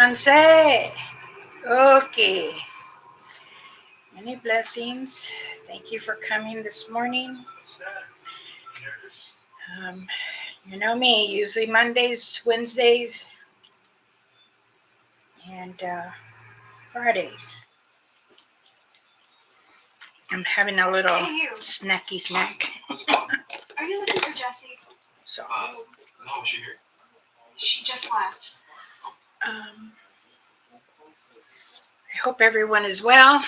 Tanse. Okay. Many blessings. Thank you for coming this morning. Um, you know me, usually Mondays, Wednesdays, and Fridays. I'm having a little snacky snack. Are you looking for Jessie? So, No, is she here? She just left. I hope everyone is well.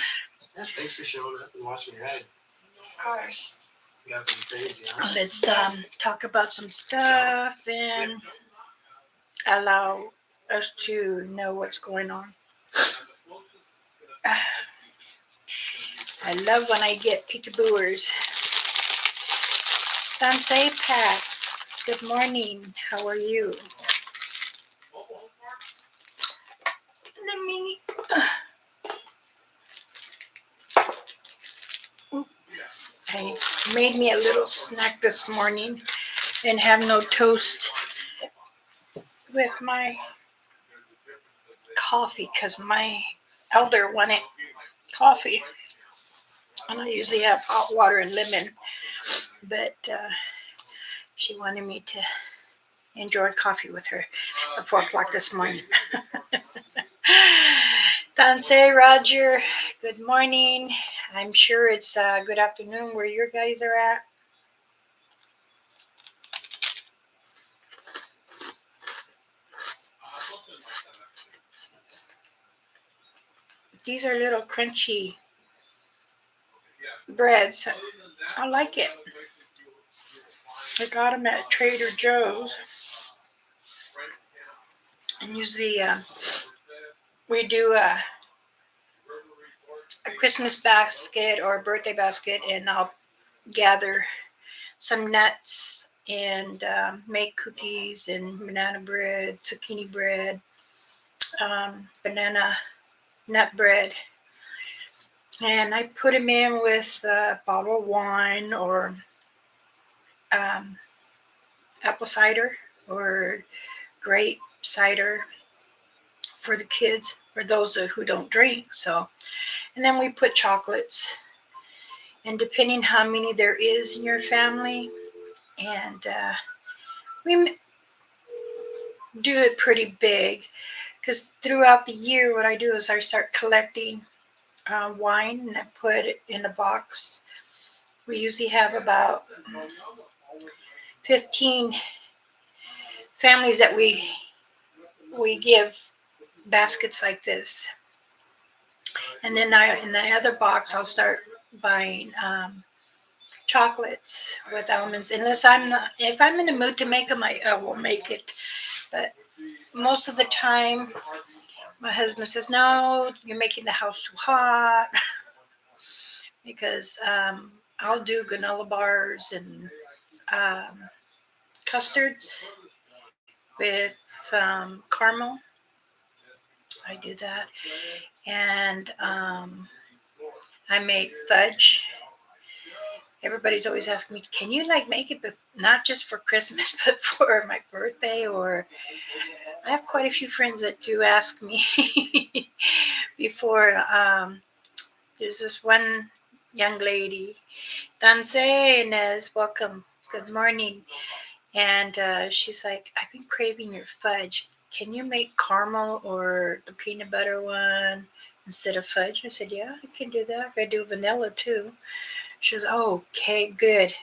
Yeah, thanks for showing up and washing your head. Of course. You have to be crazy, huh? Let's talk about some stuff and allow us to know what's going on. I love when I get peekabooers. Dansei Pat, good morning. How are you? Let me. I made me a little snack this morning and have no toast with my coffee because my elder wanted coffee. And I usually have hot water and lemon, but she wanted me to enjoy coffee with her at 4 o'clock this morning. Danse, Roger, good morning. I'm sure it's good afternoon where your guys are at. These are little crunchy breads. I like it. I got them at Trader Joe's. And usually we do a Christmas basket or a birthday basket, and I'll gather some nuts and make cookies and banana bread, zucchini bread, banana nut bread. And I put them in with a bottle of wine or um, apple cider or grape cider for the kids or those who don't drink. So, and then we put chocolates, and depending how many there is in your family, and we do it pretty big because throughout the year, what I do is I start collecting wine and I put it in a box. We usually have about 15 families that we give baskets like this, and then in the other box I'll start buying chocolates with almonds. Unless I'm not, if I'm in the mood to make them, I will make it. But most of the time, my husband says, "No, you're making the house too hot," because I'll do granola bars and um, custards with caramel. I do that, and I make fudge. Everybody's always asking me, "Can you like make it, but not just for Christmas, but for my birthday?" Or I have quite a few friends that do ask me before. There's this one young lady, Danse Inez, welcome, good morning. And she's like, "I've been craving your fudge. Can you make caramel or the peanut butter one instead of fudge?" I said, "Yeah, I can do that. I do vanilla too." She goes, "Oh, okay, good.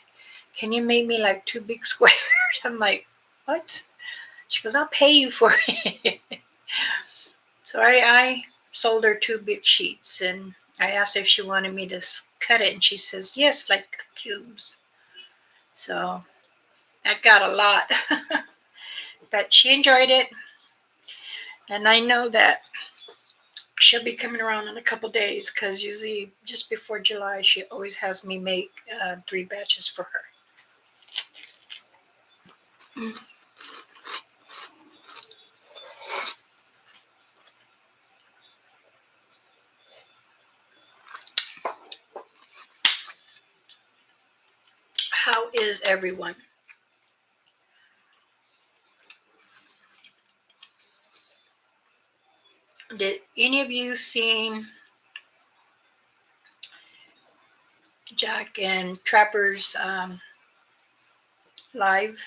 Can you make me like two big squares?" I'm like, "What?" She goes, "I'll pay you for it." So I sold her two big sheets, and I asked her if she wanted me to cut it, and she says, "Yes, like cubes." So I got a lot, but she enjoyed it. And I know that she'll be coming around in a couple days because usually just before July, she always has me make 3 batches for her. How is everyone? Did any of you seen Jack and Trapper's live?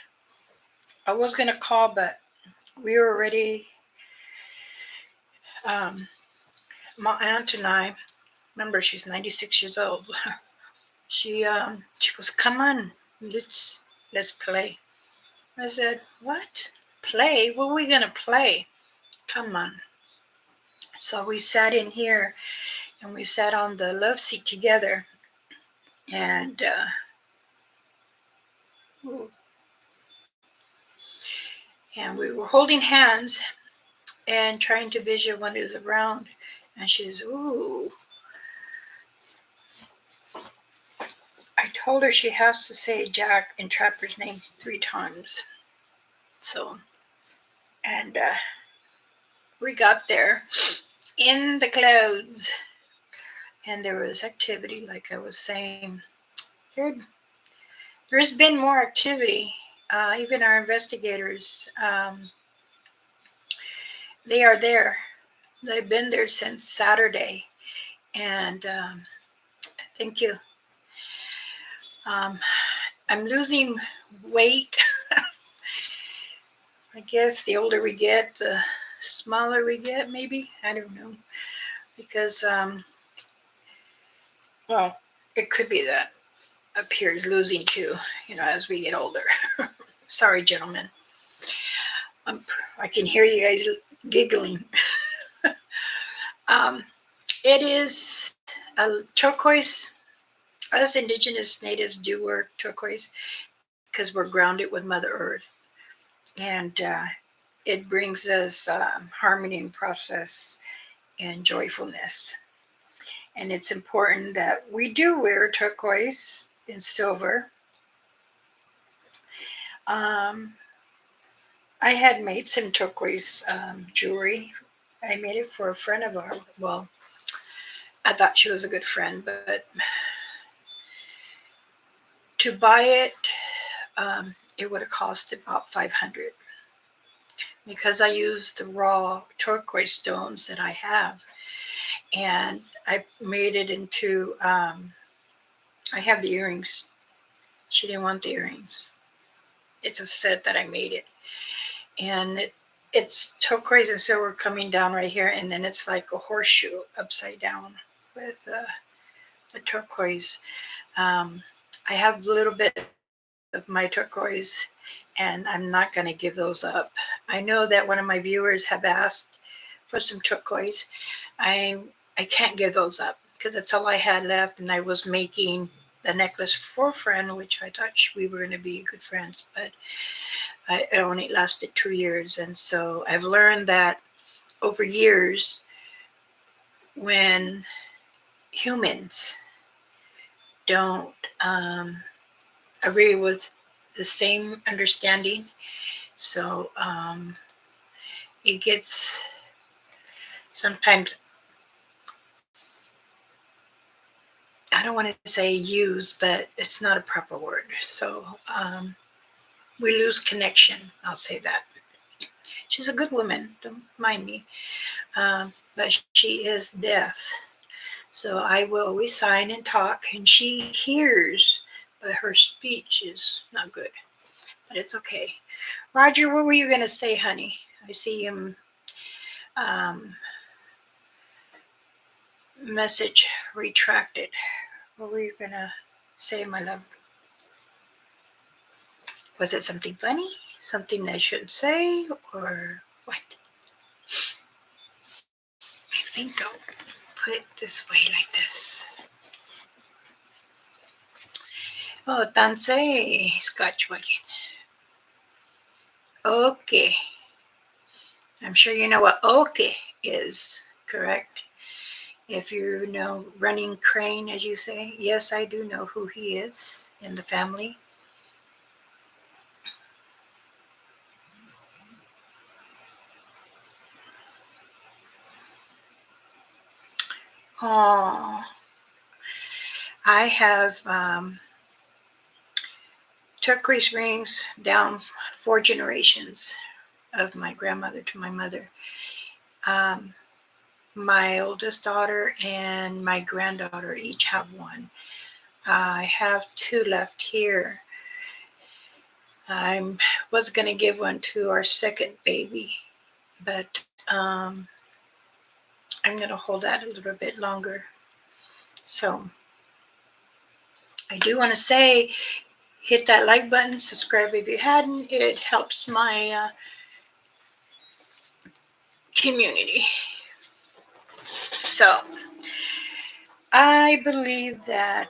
I was gonna call, but we were already. Um, my aunt and I, remember, she's 96 years old. She goes, "Come on, let's play." I said, "What? Play? What are we gonna play? Come on." So we sat in here and we sat on the love seat together, and and we were holding hands and trying to vision what is around. And she's, "Ooh." I told her she has to say Jack and Trapper's name 3 times. So, and we got there in the clouds, and there was activity, like I was saying. There, there's been more activity. Even our investigators, they are there. They've been there since Saturday, and thank you. Um, I'm losing weight. I guess the older we get, the smaller we get. Maybe, I don't know, because well, it could be that up here is losing too. As we get older. Sorry, gentlemen. Um, I can hear you guys giggling. Um, it is a turquoise. Us indigenous natives do wear turquoise because we're grounded with Mother Earth, and it brings us harmony and process and joyfulness. And it's important that we do wear turquoise and silver. Um, I had made some turquoise jewelry. I made it for a friend of ours. Well, I thought she was a good friend, but to buy it, it would have cost about 500 because I used the raw turquoise stones that I have, and I made it into. I have the earrings. She didn't want the earrings. It's a set that I made it, and it's turquoise and silver coming down right here, and then it's like a horseshoe upside down with the turquoise. Um, I have a little bit of my turquoise, and I'm not going to give those up. I know that one of my viewers have asked for some turquoise. I I can't give those up because that's all I had left, and I was making the necklace for a friend, which I thought we were going to be good friends, but it only lasted 2 years, and so I've learned that over years when humans don't agree with the same understanding. So it gets sometimes, I don't want to say used, but it's not a proper word. So we lose connection. I'll say that. She's a good woman, don't mind me, but she is deaf. So I will always sign and talk, and she hears, but her speech is not good. But it's okay. Roger, what were you going to say, honey? I see him um, message retracted. What were you going to say, my love? Was it something funny? Something I should say? Or what? I think I'll put it this way, like this. Oh, Tansei, Scotch wagon. Okay. I'm sure you know what okay is, correct? If you know Running Crane, as you say, yes, I do know who he is in the family. Oh, I have turquoise rings down 4 generations of my grandmother to my mother. Um, my oldest daughter and my granddaughter each have one. I have two left here. I was going to give one to our second baby, but I'm going to hold that a little bit longer. So I do want to say, hit that like button, subscribe if you hadn't. It helps my community. So I believe that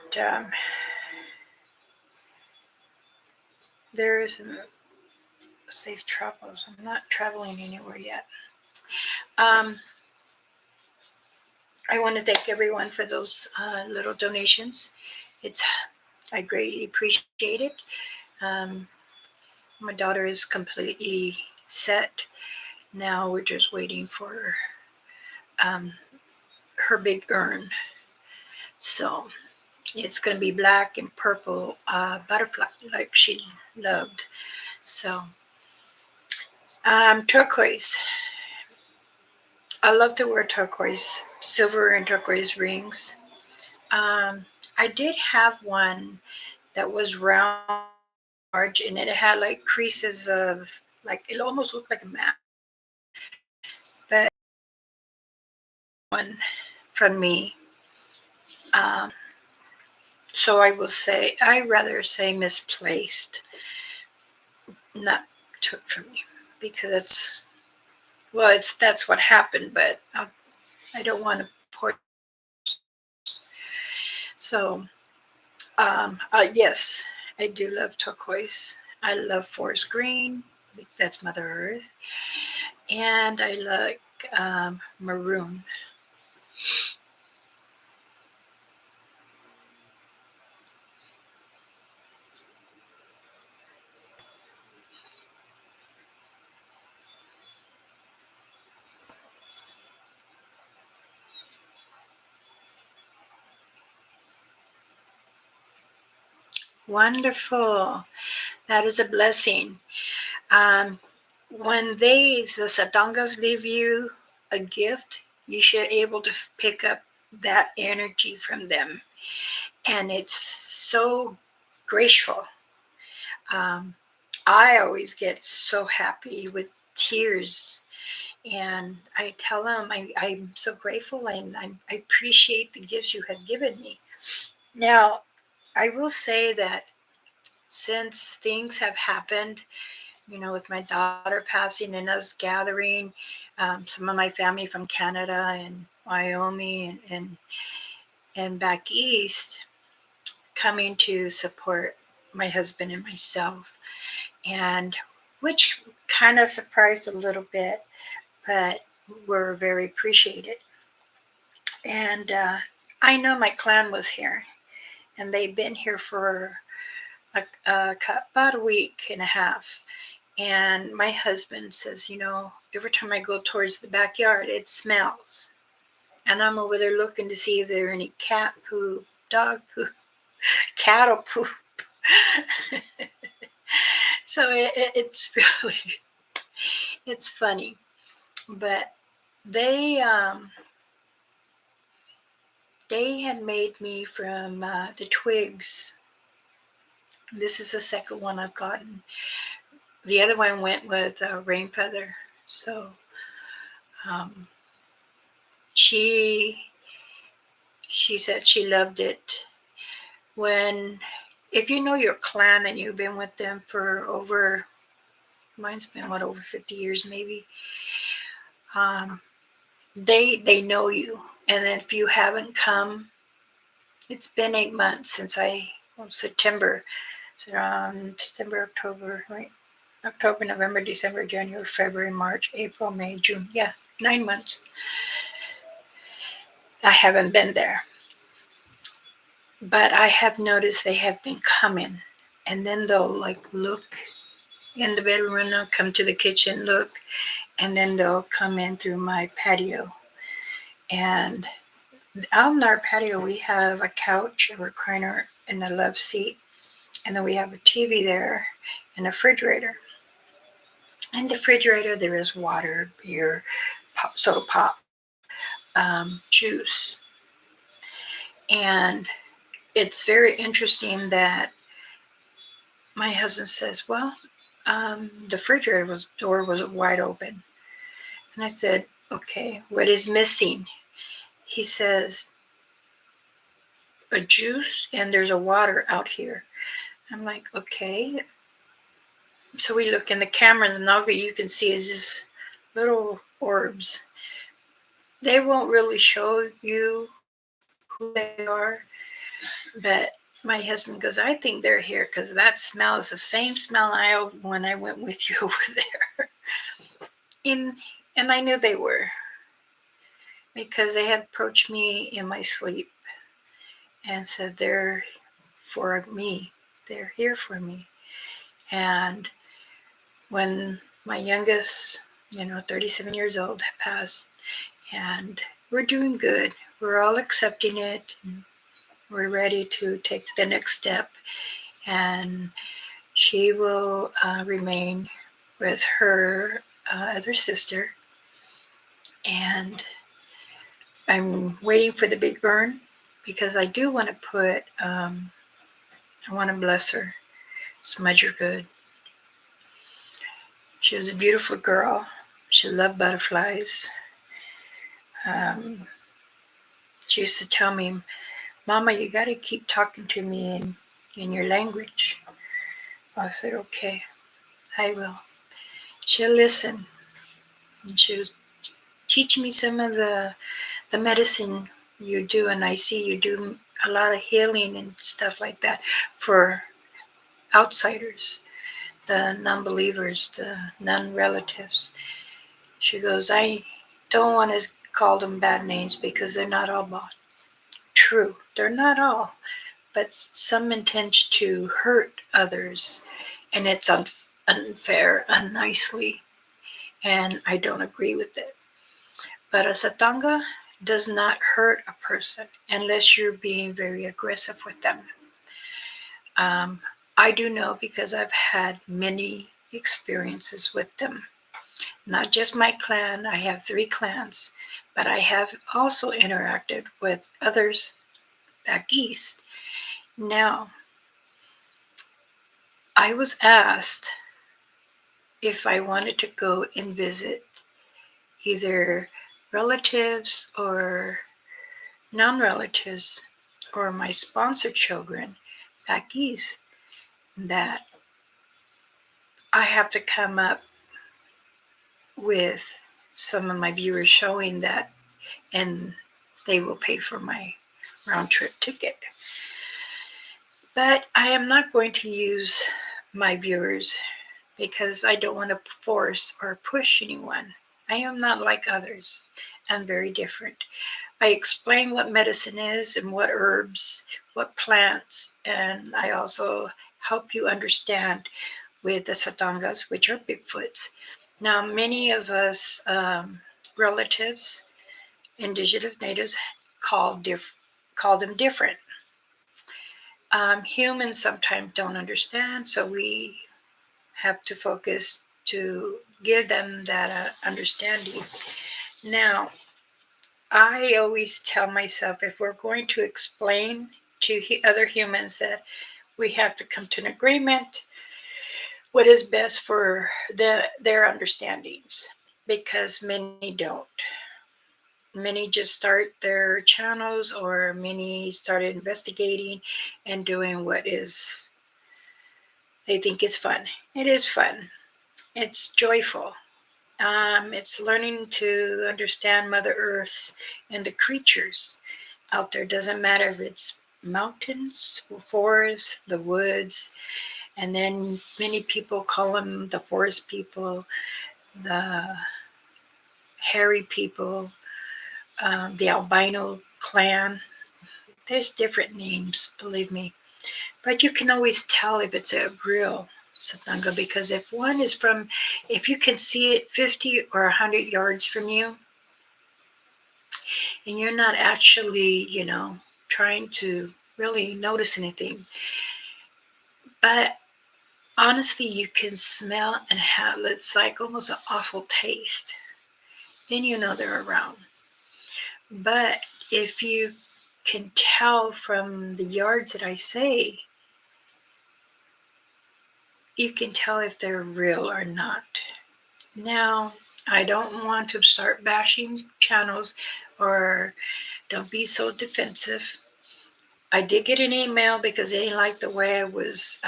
there's safe travels. I'm not traveling anywhere yet. Um, I want to thank everyone for those little donations. It's I greatly appreciate it. Um, my daughter is completely set. Now we're just waiting for um, her big urn. So it's going to be black and purple butterfly like she loved. So turquoise. I love to wear turquoise, silver and turquoise rings. Um, I did have one that was round and large, and it had like creases of like it almost looked like a map. But one from me. Um, so I will say I rather say misplaced, not took from me, because it's well, it's that's what happened. But I don't want to pour. So yes, I do love turquoise. I love forest green. That's Mother Earth, and I like maroon. Wonderful. That is a blessing. Um, when the satangas leave you a gift, you should able to pick up that energy from them, and it's so graceful. Um, I always get so happy with tears, and I tell them I'm so grateful and I appreciate the gifts you have given me. Now, I will say that since things have happened, with my daughter passing and us gathering, some of my family from Canada and Wyoming and back east coming to support my husband and myself, and which kind of surprised a little bit, but were very appreciated. And I know my clan was here, and they've been here for about a week and a half. And my husband says, every time I go towards the backyard, it smells. And I'm over there looking to see if there are any cat poop, dog poop, cattle poop. So it's really, it's funny. But they, um, they had made me from the twigs. This is the second one I've gotten. The other one went with rain feather. So um, she she said she loved it. When if you know your clan and you've been with them for over, mine's been what, over 50 years maybe. um, they know you, and if you haven't come, it's been 8 months since September. So September, October, right? October, November, December, January, February, March, April, May, June. Yeah, 9 months. I haven't been there, but I have noticed they have been coming, and then they'll like look in the bedroom window, come to the kitchen, look, and then they'll come in through my patio. And out in our patio, we have a couch, a recliner, and a love seat, and then we have a TV there and a refrigerator. In the refrigerator, there is water, beer, pop, soda pop, juice. And it's very interesting that my husband says, well, the refrigerator door was wide open. And I said, okay, what is missing? He says, a juice and there's a water out here. I'm like, okay. So we look in the camera and all you can see is just little orbs. They won't really show you who they are, but my husband goes, I think they're here because that smell is the same smell I when I went with you over there. In and I knew they were because they had approached me in my sleep and said they're for me. They're here for me. And when my youngest, 37 years old, passed, and we're doing good. We're all accepting it. We're ready to take the next step, and she will remain with her other sister. And I'm waiting for the big burn because I do want to I want to bless her, smudge her good. She was a beautiful girl. She loved butterflies. Um, she used to tell me, Mama, you got to keep talking to me in your language. I said, okay, I will. She'll listen. And she was teaching me some of the medicine you do, and I see you do a lot of healing and stuff like that for outsiders, the non-believers, the non-relatives. She goes, I don't want to call them bad names because they're not all bad. True, they're not all, but some intend to hurt others, and it's unfair, unnicely, and I don't agree with it. But a satanga does not hurt a person unless you're being very aggressive with them. Um, I do know because I've had many experiences with them. Not just my clan, I have 3 clans, but I have also interacted with others back east. Now, I was asked if I wanted to go and visit either relatives or non relatives or my sponsor children back east, that I have to come up with some of my viewers showing that, and they will pay for my round trip ticket. But I am not going to use my viewers because I don't want to force or push anyone. I am not like others. I'm very different. I explain what medicine is and what herbs, what plants, and I also help you understand with the satangas, which are Bigfoots. Now, many of us relatives, indigenous natives, call them different. Humans sometimes don't understand, so we have to focus to give them that understanding. Now, I always tell myself if we're going to explain to other humans that we have to come to an agreement what is best for their understandings, because many don't. Many just start their channels, or many started investigating and doing what is they think is fun. It is fun. It's joyful. It's learning to understand Mother Earth and the creatures out there. Doesn't matter if it's mountains, forests, the woods, and then many people call them the forest people, the hairy people, the albino clan. There's different names, believe me. But you can always tell if it's a real Satanga, because if you can see it 50 or 100 yards from you, and you're not actually, trying to really notice anything, but honestly, you can smell and have, it's like almost an awful taste, then you know they're around. But if you can tell from the yards that I say, you can tell if they're real or not. Now, I don't want to start bashing channels or don't be so defensive. I did get an email because they didn't like the way I was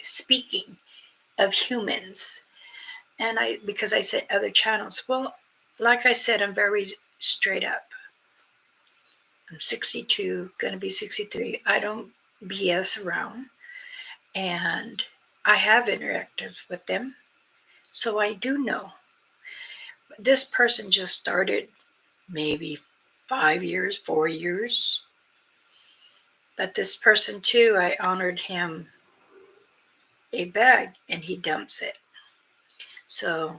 speaking of humans. And because I said other channels. Well, like I said, I'm very straight up. I'm 62, going to be 63. I don't BS around. And I have interacted with them. So I do know. This person just started maybe 5 years, 4 years. But this person too, I honored him a bag and he dumps it. So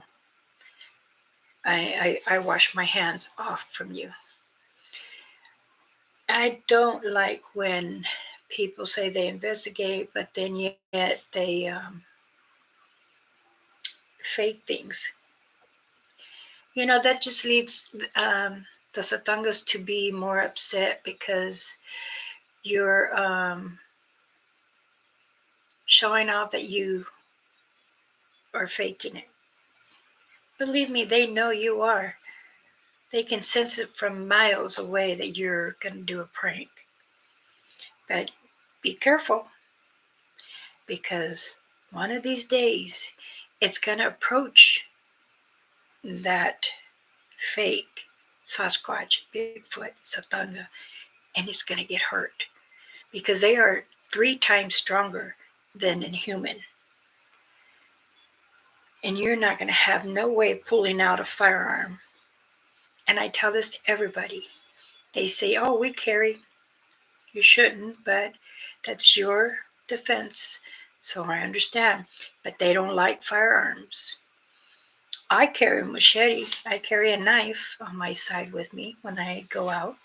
I wash my hands off from you. I don't like when people say they investigate, but then yet they fake things. That just leads the Satangas to be more upset because you're showing off that you are faking it. Believe me, they know you are. They can sense it from miles away that you're going to do a prank. But be careful because one of these days it's going to approach that fake Sasquatch, Bigfoot, Satanga, and it's going to get hurt because they are 3 times stronger than a human. And you're not going to have no way of pulling out a firearm. And I tell this to everybody. They say, oh, we carry. You shouldn't, but that's your defense. So I understand. But they don't like firearms. I carry a machete. I carry a knife on my side with me when I go out.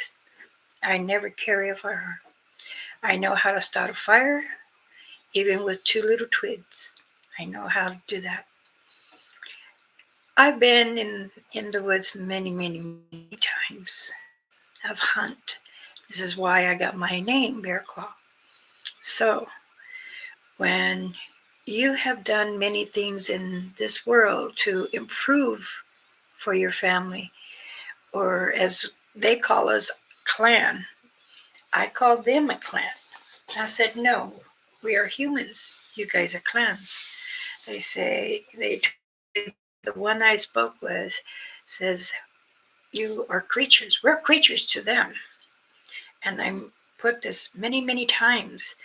I never carry a firearm. I know how to start a fire, even with 2 little twigs. I know how to do that. I've been in the woods many, many, many times. I've hunt. This is why I got my name, Bear Claw. So when you have done many things in this world to improve for your family, or as they call us, clan, I called them a clan. I said, no, we are humans. You guys are clans. They the one I spoke with says, you are creatures. We're creatures to them. And I put this many, many times.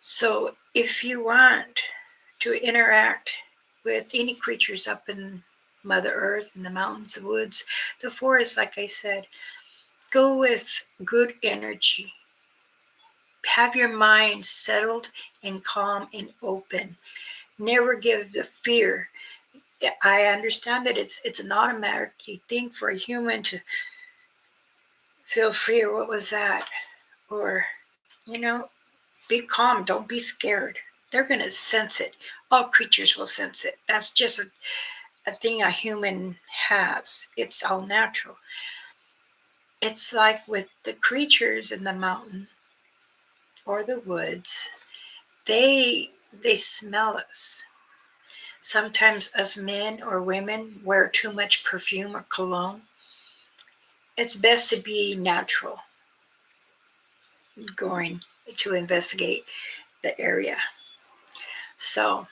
So if you want to interact with any creatures up in Mother Earth, in the mountains, the woods, the forest, like I said, go with good energy. Have your mind settled and calm and open. Never give the fear. I understand that it's an automatic thing for a human to feel fear. What was that? Or, be calm. Don't be scared. They're going to sense it. All creatures will sense it. That's just a thing a human has. It's all natural. It's like with the creatures in the mountain or the woods, they smell us. Sometimes us men or women wear too much perfume or cologne. It's best to be natural going to investigate the area. So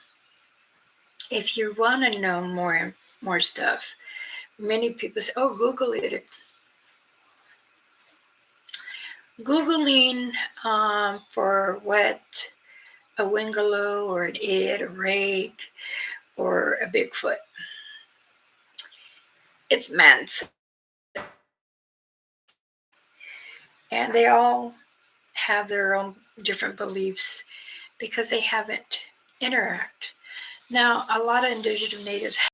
if you want to know more stuff, many people say, oh, Google it. Googling for what a Wingalo or an Id, a Rake, or a Bigfoot. It's man's. And they all have their own different beliefs because they haven't interact. Now, a lot of indigenous natives have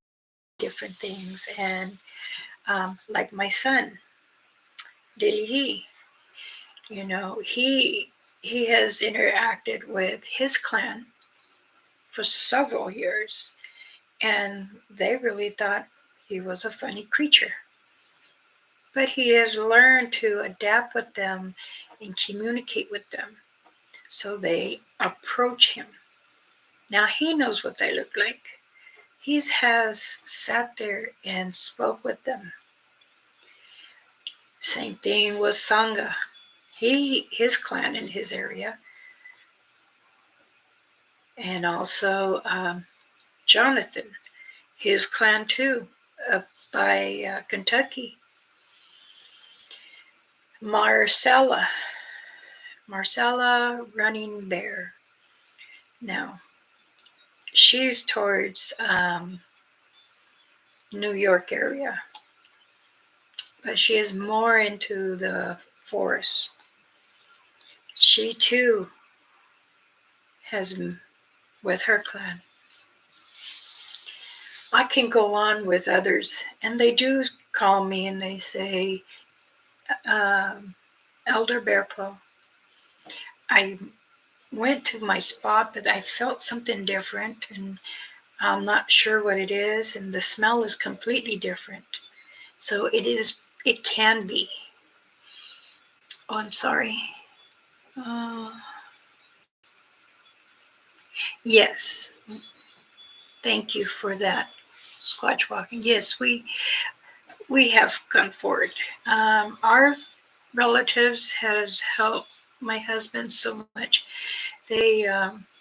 different things, and like my son, Diddy he has interacted with his clan for several years, and they really thought he was a funny creature. but he has learned to adapt with them and communicate with them. So they approach him. Now he knows what they look like. He has sat there and spoke with them. Same thing with Sangha. His clan in his area, and also Jonathan, his clan too, up by Kentucky. Marcella, Running Bear. Now she's towards New York area, but she is more into the forest. She too has with her clan. I can go on with others, and they do call me and they say, um, Elder Bearclaw. I went to my spot, but I felt something different, and I'm not sure what it is, and the smell is completely different. So it is. It can be. Oh, I'm sorry. Uh, yes. Thank you for that. Squatch walking. Yes, we have gone forward. Our relatives has helped my husband so much. They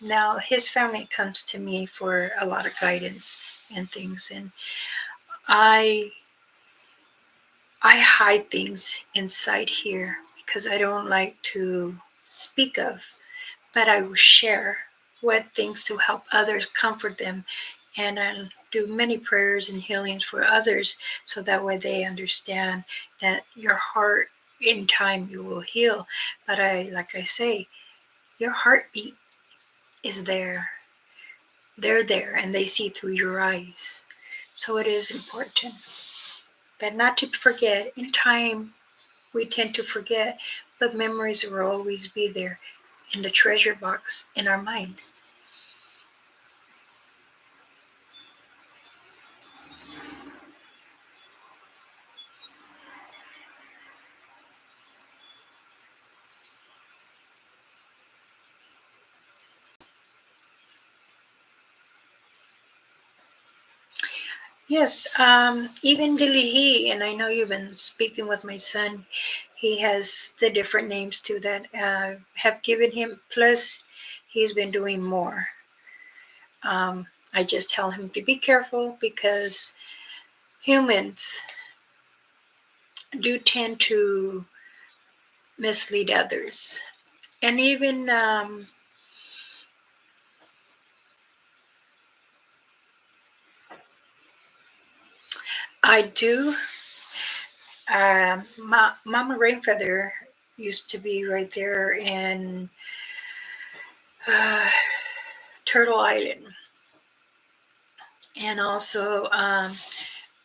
now his family comes to me for a lot of guidance and things, and I I hide things inside here because I don't like to speak of, but I will share what things to help others, comfort them, and I'll do many prayers and healings for others so that way they understand that your heart in time you will heal. But like I say, your heartbeat is there. They're there and they see through your eyes. So it is important. But not to forget, in time we tend to forget, but memories will always be there in the treasure box in our mind. Yes, even Dilihi, and I know you've been speaking with my son, he has the different names too that have given him, plus he's been doing more. I just tell him to be careful because humans do tend to mislead others. And even I do, Mama Rainfeather used to be right there in uh, Turtle Island. And also, I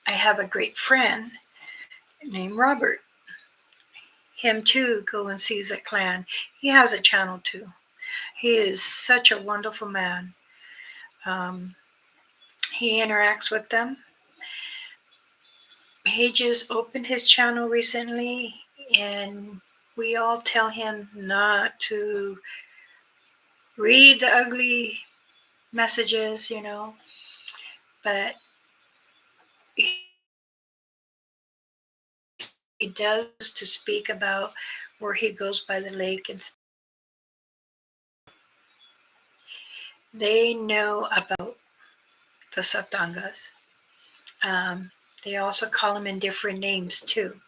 have a great friend named Robert. Him too, go and sees a clan. He has a channel too. He is such a wonderful man. Um, he interacts with them. He just opened his channel recently, and we all tell him not to read the ugly messages, but he does to speak about where he goes by the lake, and they know about the Satangas. Um, they also call them in different names too.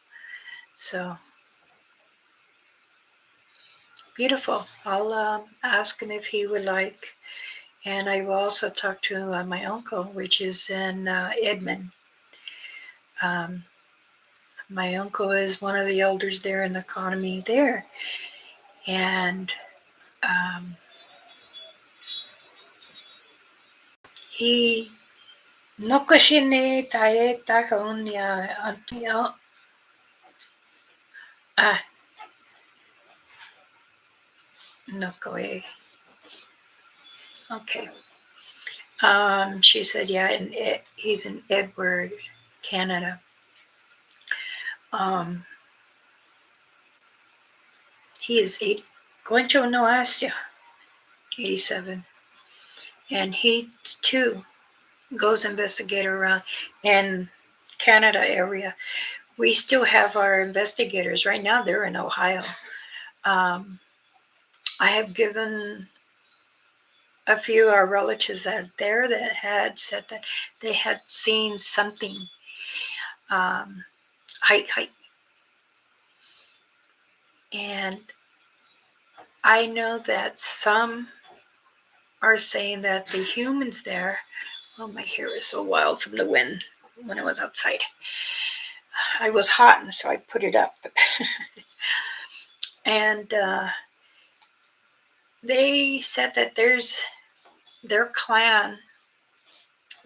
So beautiful. I'll ask him if he would like. And I will also talk to my uncle, which is in Edmond. Um, my uncle is one of the elders there in the economy there. And um, he Nokoshine tae takaunya antia. Ah, Nokoe. Okay. She said, yeah, and he's in Edward, Canada. Um, he is going to no Asia, 87, and he too goes investigator around in Canada area. We still have our investigators right now. They're in Ohio. Um, I have given a few of our relatives out there that had said that they had seen something. Um, height, and I know that some are saying that the humans there. Oh, my hair is so wild from the wind when I was outside. I was hot, and so I put it up. And they said that their clan.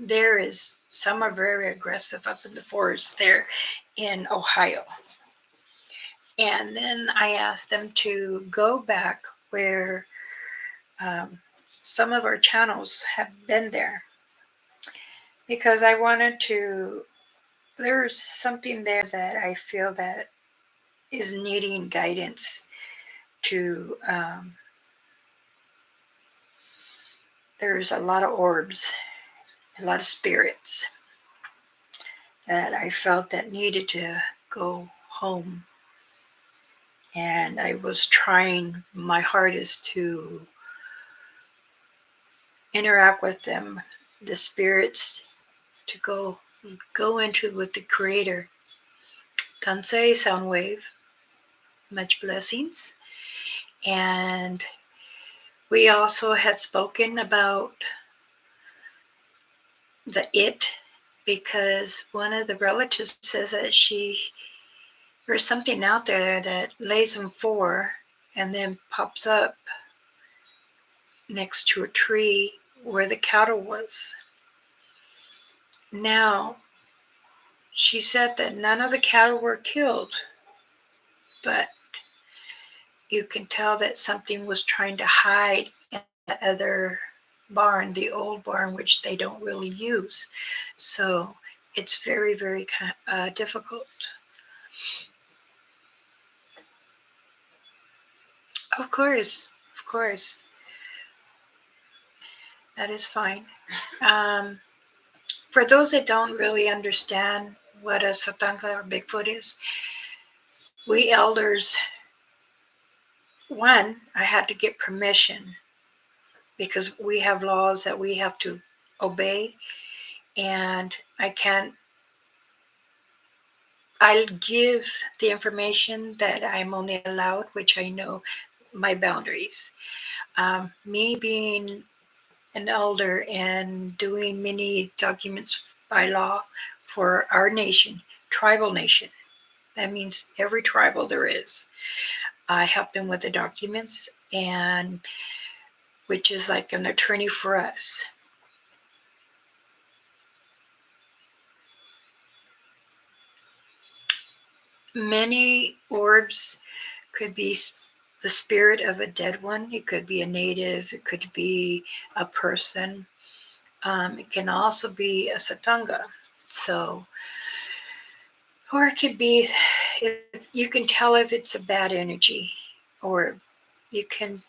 There is some are very aggressive up in the forest there in Ohio. And then I asked them to go back where some of our channels have been there because I wanted to. There's something there that I feel that is needing guidance to. There's a lot of orbs, a lot of spirits that I felt that needed to go home, and I was trying my hardest to interact with them, the spirits, to go into with the Creator. Kansei Soundwave, much blessings. And we also had spoken about the it because one of the relatives says that there's something out there that lays in four and then pops up next to a tree where the cattle was. Now, she said that none of the cattle were killed, but you can tell that something was trying to hide in the other barn, the old barn, which they don't really use. So it's very, very difficult. Of course, of course, that is fine. Um, for those that don't really understand what a Satanga or Bigfoot is, we elders, one, I had to get permission because we have laws that we have to obey, and I'll give the information that I'm only allowed, which I know my boundaries. Me being an elder and doing many documents by law for our nation, tribal nation. That means every tribal there is. I help them with the documents, and which is like an attorney for us. Many orbs could be the spirit of a dead one. It could be a native. It could be a person. It can also be a satanga. So, or it could be, if you can tell if it's a bad energy, or you can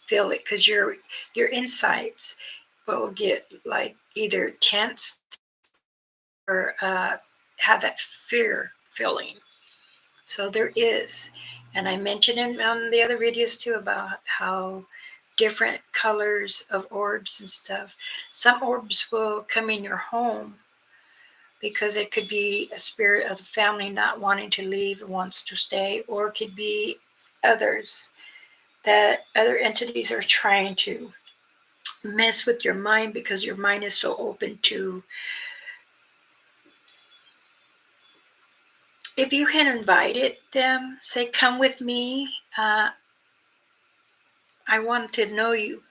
feel it because your insides will get like either tense or have that fear feeling. So there is. And I mentioned it on the other videos too about how different colors of orbs and stuff. Some orbs will come in your home because it could be a spirit of the family not wanting to leave and wants to stay, or it could be others that other entities are trying to mess with your mind because your mind is so open to. If you had invited them, say, come with me, I want to know you.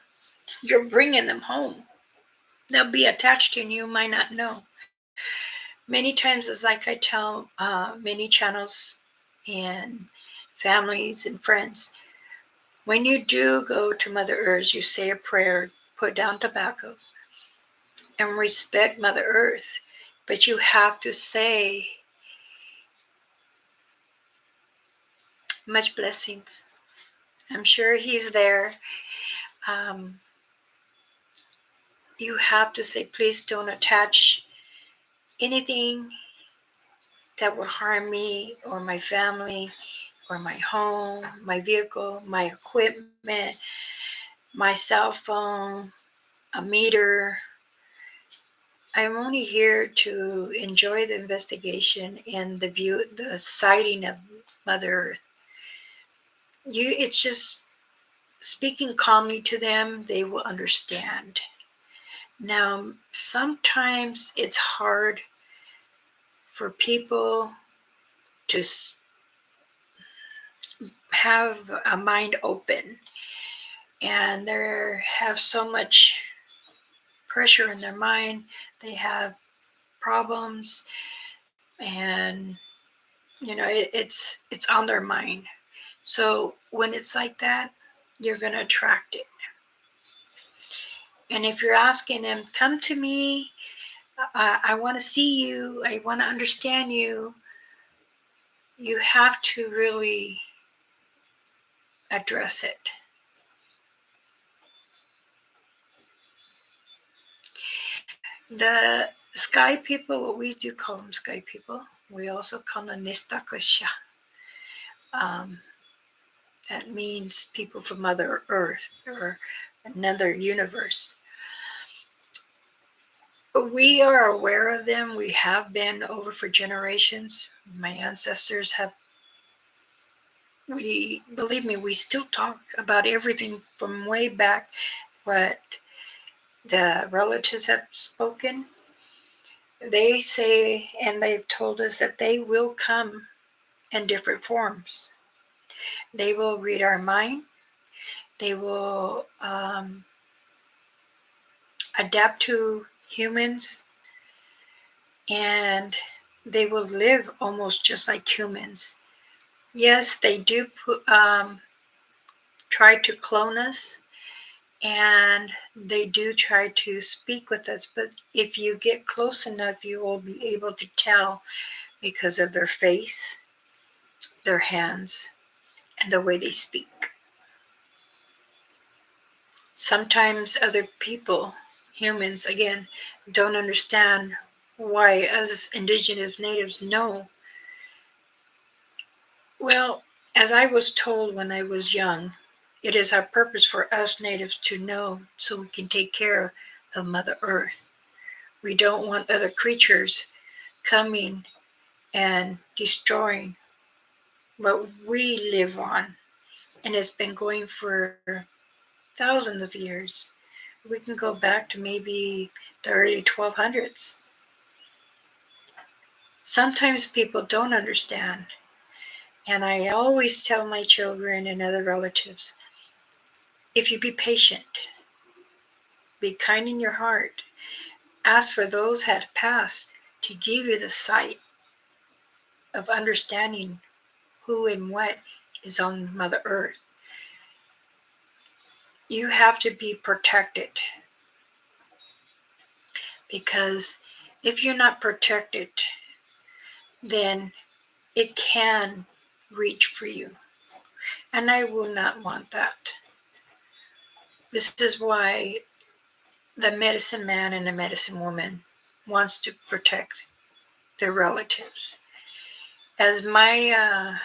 You're bringing them home. They'll be attached to you and you might not know. Many times, it's like I tell many channels and families and friends, when you do go to Mother Earth, you say a prayer, put down tobacco, and respect Mother Earth. But you have to say, Much blessings. I'm sure he's there. Um, you have to say, please don't attach anything that will harm me or my family or my home, my vehicle, my equipment, my cell phone, a meter. I'm only here to enjoy the investigation and the view, the sighting of Mother Earth. It's just speaking calmly to them, they will understand. Now, sometimes it's hard for people to have a mind open, and they have so much pressure in their mind. They have problems, and it's on their mind. So when it's like that, you're going to attract it. And if you're asking them, come to me, I want to see you, I want to understand you, you have to really address it. The sky people, what we do call them sky people, we also call them Nistakasha. Um, that means people from Mother Earth or another universe. We are aware of them. We have been over for generations. My ancestors have, we believe me, we still talk about everything from way back, what the relatives have spoken. They say, and they've told us that they will come in different forms. They will read our mind. They will adapt to humans, and they will live almost just like humans. Yes, they do try to clone us, and they do try to speak with us, but if you get close enough, you will be able to tell because of their face, their hands, and the way they speak. Sometimes other people, humans again, don't understand why us indigenous natives know. Well, as I was told when I was young, it is our purpose for us natives to know so we can take care of Mother Earth. We don't want other creatures coming and destroying what we live on. And it's been going for thousands of years. We can go back to maybe the early 1200s. Sometimes people don't understand. And I always tell my children and other relatives, if you be patient, be kind in your heart, ask for those that have passed to give you the sight of understanding who and what is on Mother Earth. You have to be protected, because if you're not protected, then it can reach for you. And I will not want that. This is why the medicine man and the medicine woman wants to protect their relatives. As my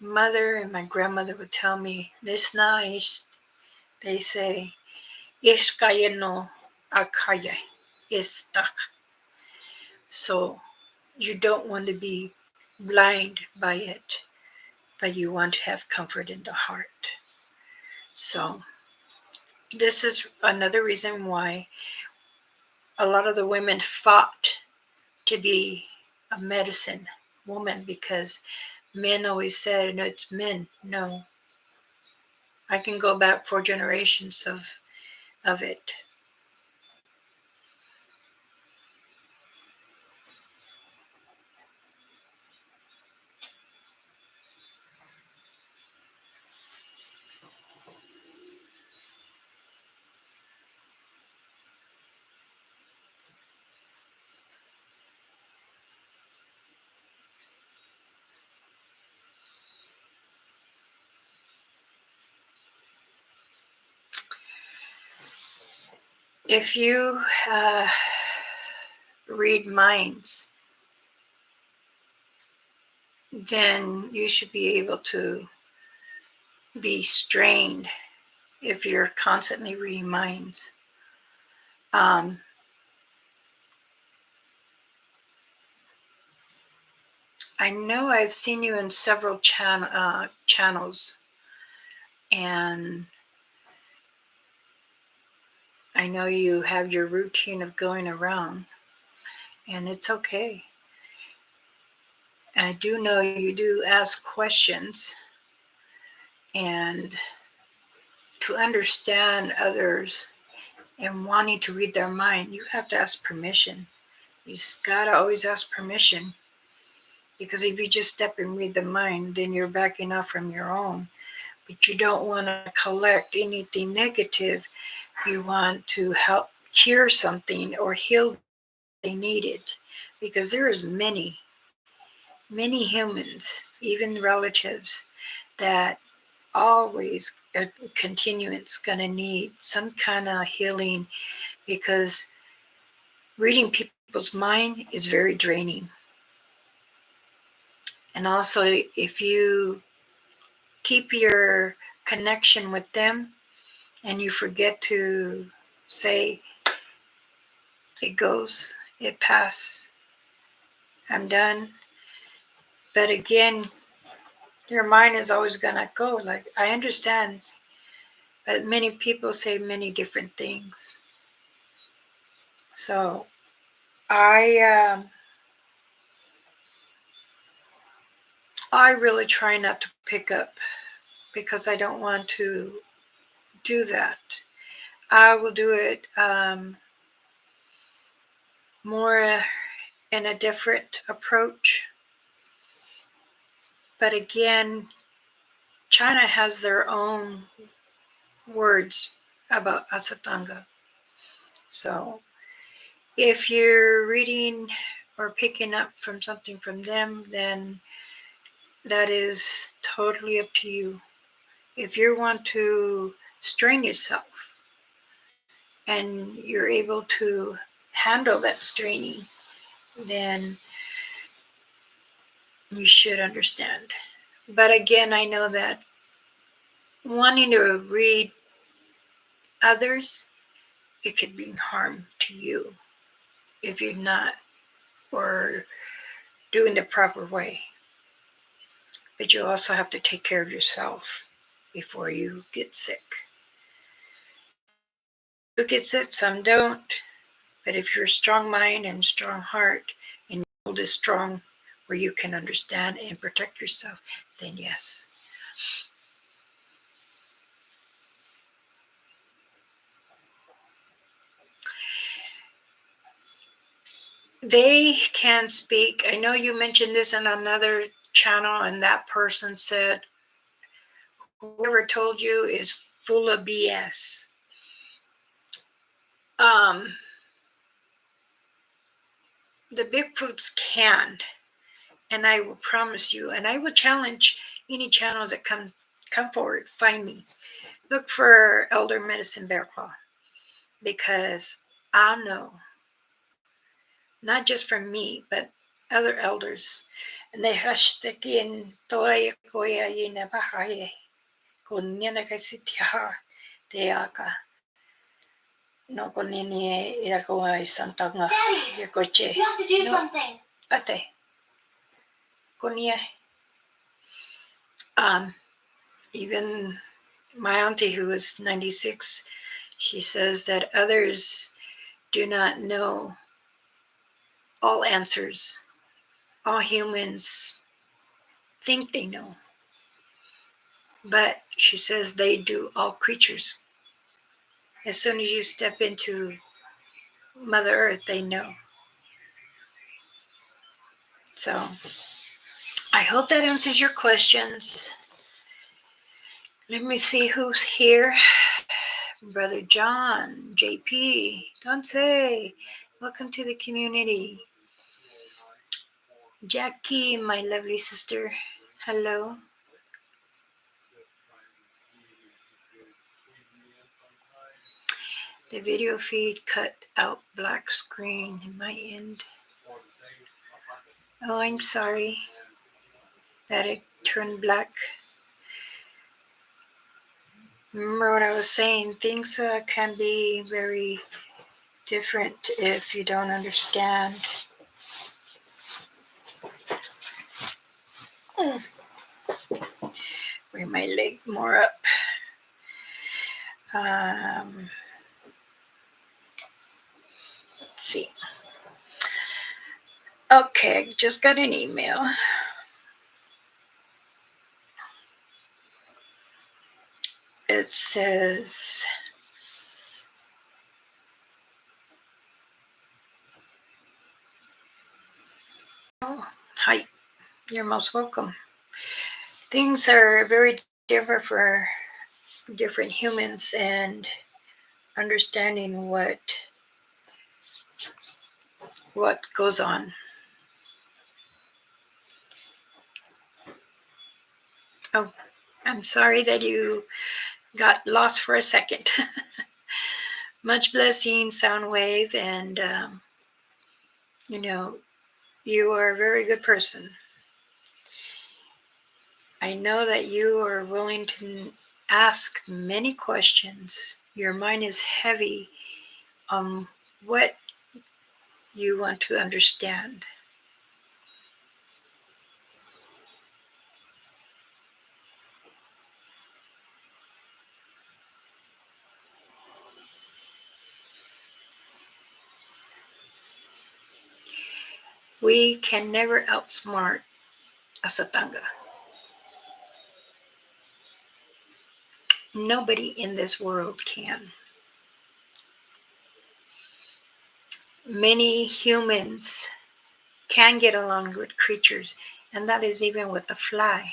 mother and my grandmother would tell me, Nisna is, they say, Ishkaya no akaya is stuck. So you don't want to be blind by it, but you want to have comfort in the heart. So this is another reason why a lot of the women fought to be a medicine woman, because men always said, no, it's men. No, I can go back 4 generations of it. if you read minds, then you should be able to be strained if you're constantly reading minds. Um, I know I've seen you in several channels, and I know you have your routine of going around, and it's okay. I do know you do ask questions, and to understand others and wanting to read their mind, you have to ask permission. You just gotta always ask permission, because if you just step and read the mind, then you're backing off from your own. But you don't want to collect anything negative. You want to help cure something or heal them if they need it, because there is many humans, even relatives, that always a continuance gonna need some kind of healing, because reading people's mind is very draining. And also, if you keep your connection with them and you forget to say, it goes, it passes, I'm done. But again, your mind is always gonna go. Like, I understand, but many people say many different things. So I really try not to pick up, because I don't want to do that. I will do it more in a different approach. But again, China has their own words about Asatanga. So if you're reading or picking up from something from them, then that is totally up to you. If you want to strain yourself and you're able to handle that straining, then you should understand. But again, I know that wanting to read others, it could bring harm to you if you're not, or doing the proper way. But you also have to take care of yourself before you get sick. Some do get sick, some don't. But if you're a strong mind and strong heart, and your hold is strong where you can understand and protect yourself, then yes. They can speak. I know you mentioned this in another channel, and that person said, whoever told you is full of BS. Um, the Bigfoots can, and I will promise you, and I will challenge any channels that come forward, find me. Look for Elder Medicine Bear Claw, because I know, not just from me, but other elders. And they hashtakin toya koya yina bahaye. Kunyana kasitya teaka. No konini irakoa santanga. Yakoche. You have to do something. Ate. Konya. Um, even my auntie, who is 96, she says that others do not know all answers. All humans think they know. But she says they do, all creatures. As soon as you step into Mother Earth, they know. So I hope that answers your questions. Let me see who's here. Brother John, JP, Dante, welcome to the community. Jackie, my lovely sister, hello. The video feed cut out black screen in my end. Oh, I'm sorry that it turned black. Remember what I was saying? Things can be very different if you don't understand. Bring my leg more up. Let's see. Okay, just got an email. It says, oh, hi, you're most welcome. Things are very different for different humans, and understanding what goes on. Oh, I'm sorry that you got lost for a second. Much blessing, Soundwave, and you know, you are a very good person. I know that you are willing to ask many questions. Your mind is heavy on what you want to understand. We can never outsmart a Satanga. Nobody in this world can. Many humans can get along with creatures, and that is even with the fly.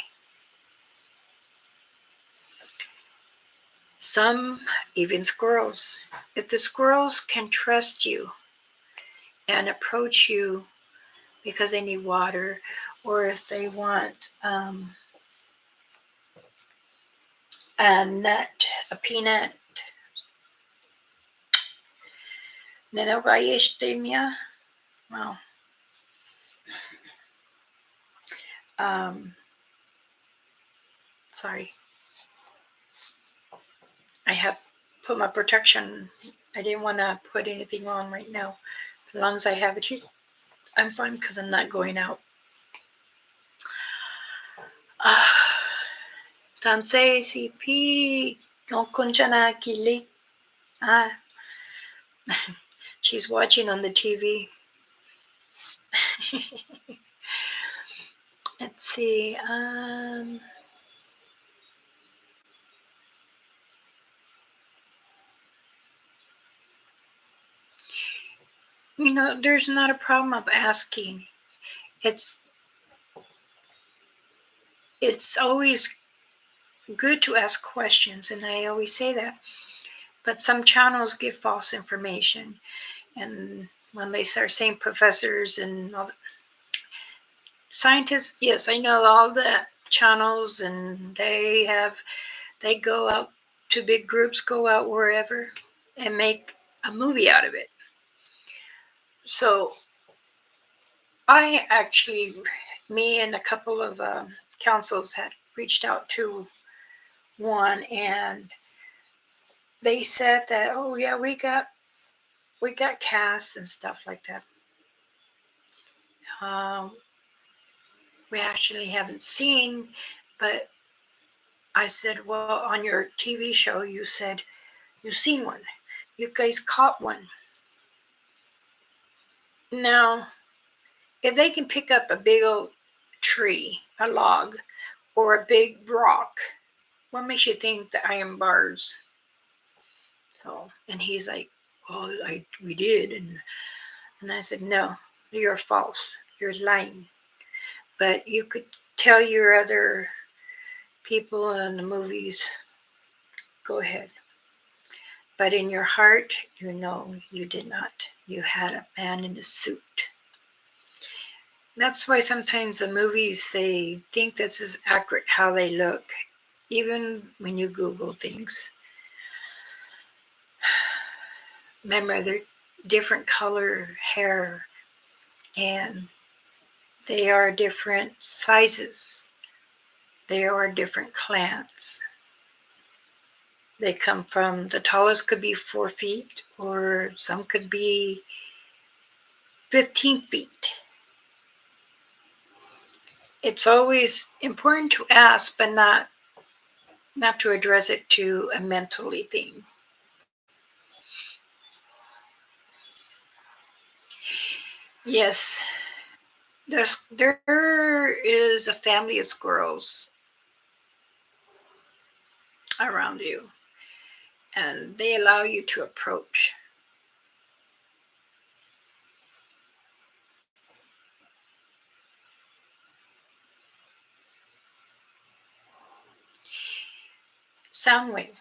Some, even squirrels. If the squirrels can trust you and approach you because they need water, or if they want a nut, a peanut, well, um, sorry, I had put my protection. I didn't want to put anything on right now. As long as I have it here, I'm fine because I'm not going out. Tansei CP, Kunchana Kili. Ah, she's watching on the TV. Let's see. There's not a problem of asking. It's it's always good to ask questions, and I always say that. But some channels give false information, and when they start saying professors and all the scientists, yes, I know all the channels, and they go out to big groups, go out wherever, and make a movie out of it. So I actually, me and a couple of councils had reached out to one, and they said that, oh yeah, we got casts and stuff like that. Um, we actually haven't seen, but I said, well, on your TV show, you said you've seen one. You guys caught one. Now, if they can pick up a big old tree, a log, or a big rock, what makes you think the iron bars? So, and he's like, well, we did. And I said, no, you're false. You're lying. But you could tell your other people in the movies, go ahead. But in your heart, you know you did not. You had a man in a suit. That's why sometimes the movies, they think this is accurate how they look, even when you Google things. Remember, they're different color hair, and they are different sizes. They are different clans. They come from, the tallest could be 4 feet, or some could be 15 feet. It's always important to ask, but not to address it to a mentally thing. Yes, there is a family of squirrels around you, and they allow you to approach. Sound wave.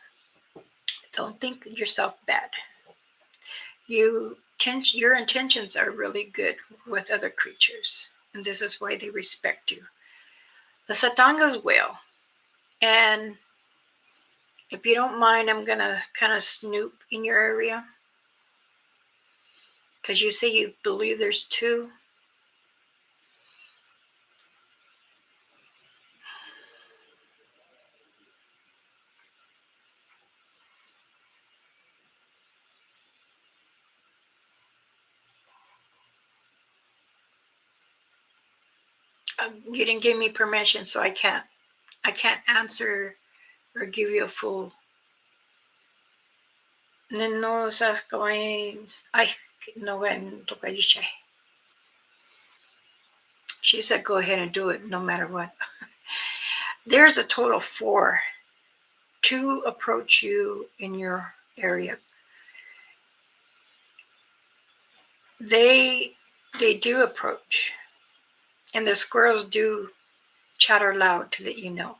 Don't think yourself bad. Your intentions are really good with other creatures, and this is why they respect you. The Satangas will, and if you don't mind, I'm gonna kind of snoop in your area because you say you believe there's two. You didn't give me permission, so I can't answer or give you a full. No estás going. Ay, no ven toca dice. She said, "Go ahead and do it, no matter what." There's a total of four. Two approach you in your area. They they do approach, and the squirrels do chatter loud to let you know.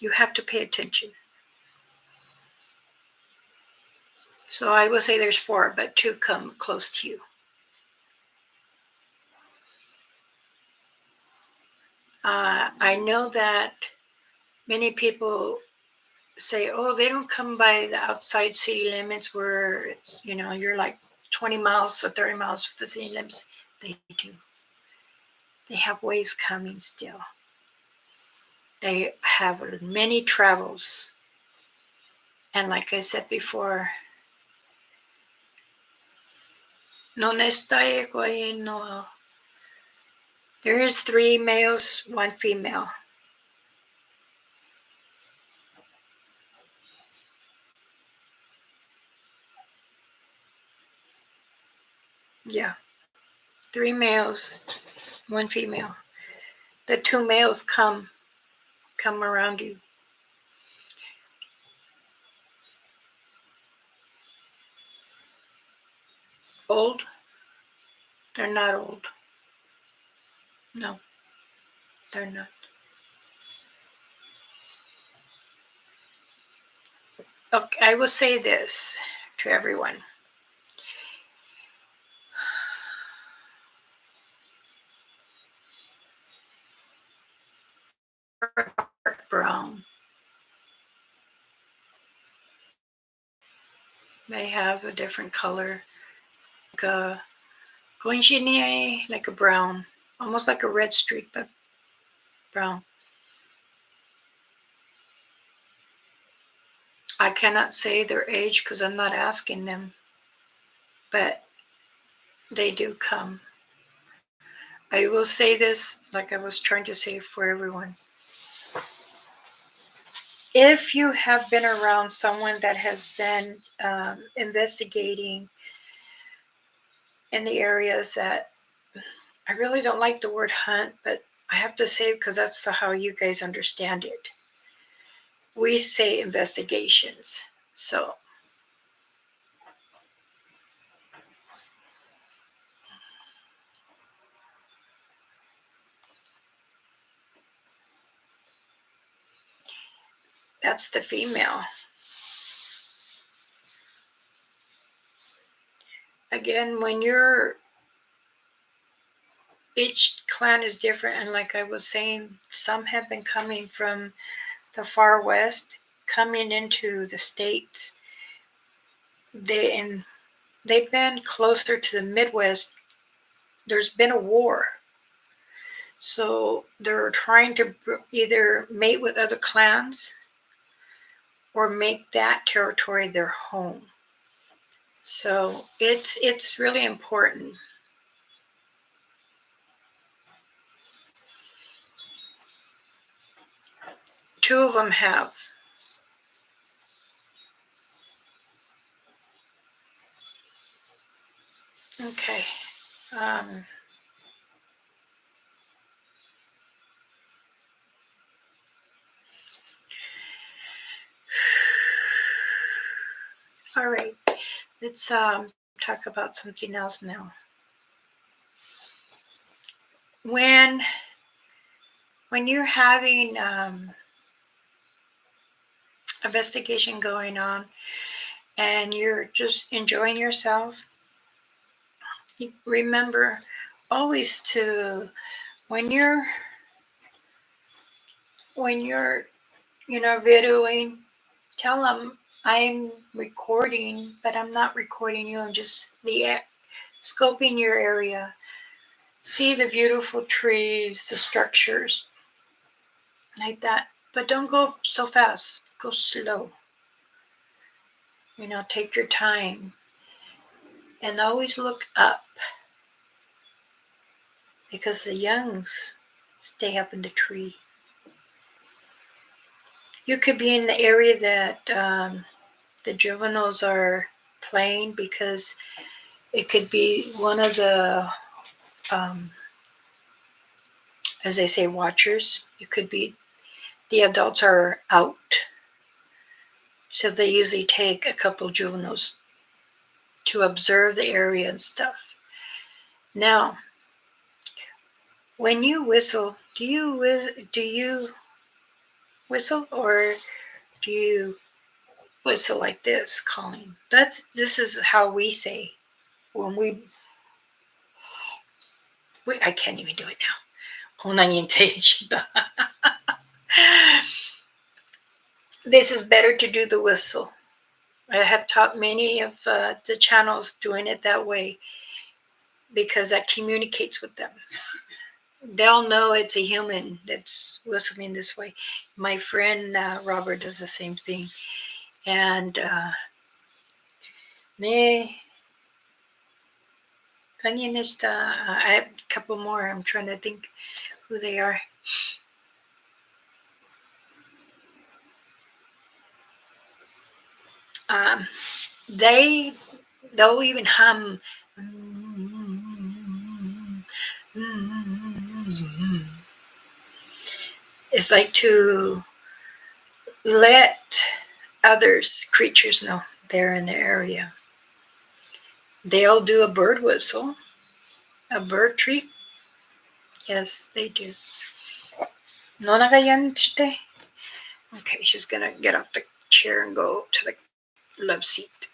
You have to pay attention. So I will say there's four, but two come close to you. I know that many people say, "Oh, they don't come by the outside city limits where you're like 20 miles or 30 miles from the city limits." They do. They have ways coming still. They have many travels, and like I said before, no nesta no. There is 3 males, 1 female. Yeah, 3 males, 1 female. The 2 males come around you. Old? They're not old. No, they're not. Okay, I will say this to everyone. Brown. They have a different color, like a like a brown, almost like a red streak, but brown. I cannot say their age because I'm not asking them, but they do come. I will say this, like I was trying to say for everyone. If you have been around someone that has been investigating in the areas that, I really don't like the word hunt, but I have to say it because that's how you guys understand it. We say investigations. So that's the female. Again, when each clan is different, and like I was saying, some have been coming from the far west, coming into the states, they've been closer to the Midwest. There's been a war, so they're trying to either mate with other clans or make that territory their home. So it's really important. Two of them have. Okay. Um, all right. Let's talk about something else now. When when you're having investigation going on and you're just enjoying yourself, you remember always to when you're when you're videoing, tell them I'm recording, but I'm not recording you. I'm just scoping your area. See the beautiful trees, the structures, like that. But don't go so fast. Go slow. Take your time. And always look up because the youngs stay up in the tree. You could be in the area that the juveniles are playing because it could be one of the, um, as they say, watchers. It could be the adults are out. So they usually take a couple juveniles to observe the area and stuff. Now, when you whistle, do you whistle or do you whistle like this, calling? This is how we say when we I can't even do it now. こんなに手した This is better to do the whistle. I have taught many of the channels doing it that way because that communicates with them. They'll know it's a human that's whistling this way. My friend Robert does the same thing. And I have a couple more. I'm trying to think who they are. Um, they'll even hum. It's like to let others, creatures know they're in the area. They'll do a bird whistle, a bird treat. Yes, they do. No nagayan today. Okay, she's gonna get off the chair and go to the love seat.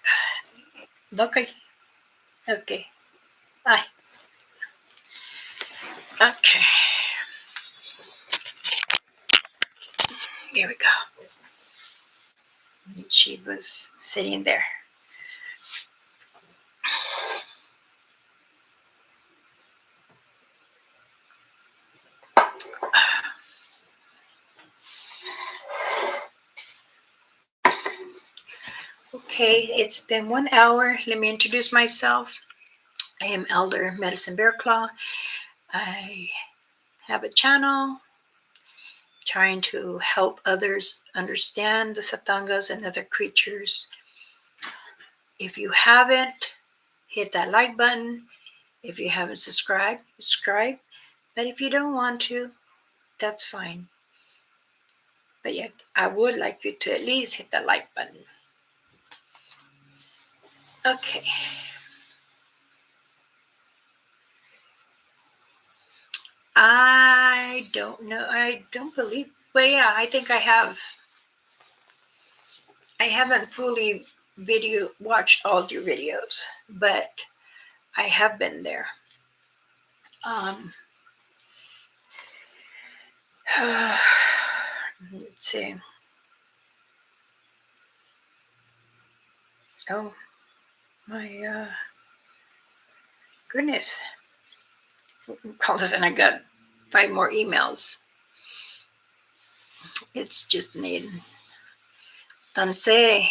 Okay. Okay. Hi. Okay. Here we go. She was sitting there. Okay, it's been 1 hour. Let me introduce myself. I am Elder Medicine Bear Claw. I have a channel trying to help others understand the Satangas and other creatures. If you haven't, hit that like button. If you haven't subscribed, subscribe. But if you don't want to, that's fine. But yet, I would like you to at least hit the like button. Okay. I don't know. I don't believe. Well, yeah, I think I have. I haven't fully watched all your videos, but I have been there. Um, let's see. Oh. My goodness. All of a sudden I got 5 more emails. It's just neat. Danse.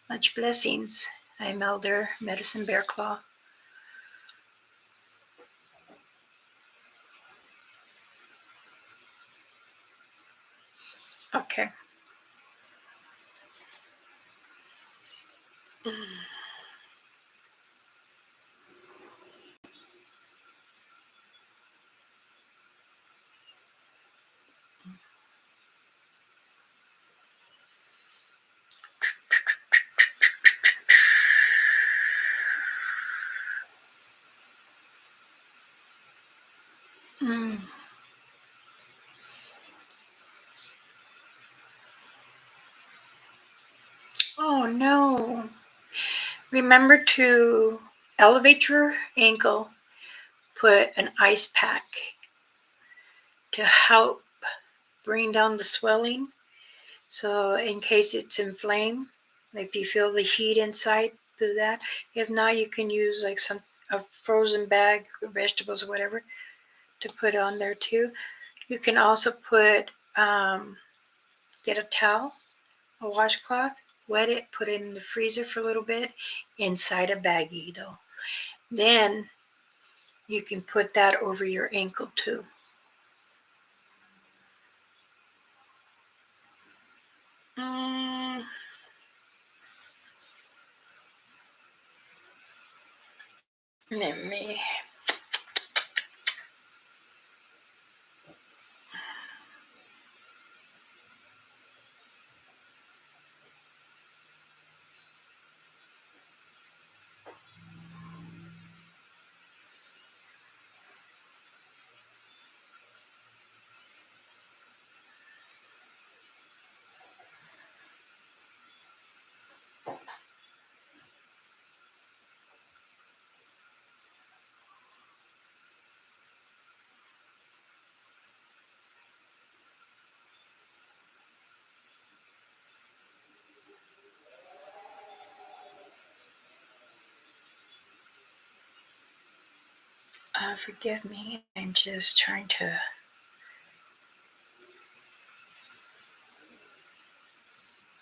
Much blessings. I'm Elder Medicine Bear Claw. Okay. Mm. Oh no. Remember to elevate your ankle, put an ice pack to help bring down the swelling. So in case it's inflamed, if you feel the heat inside, do that. If not, you can use like a frozen bag of vegetables or whatever to put on there too. You can also get a towel, a washcloth, wet it, put it in the freezer for a little bit, inside a baggie though. Then you can put that over your ankle too. Mm, let me. Forgive me. I'm just trying to.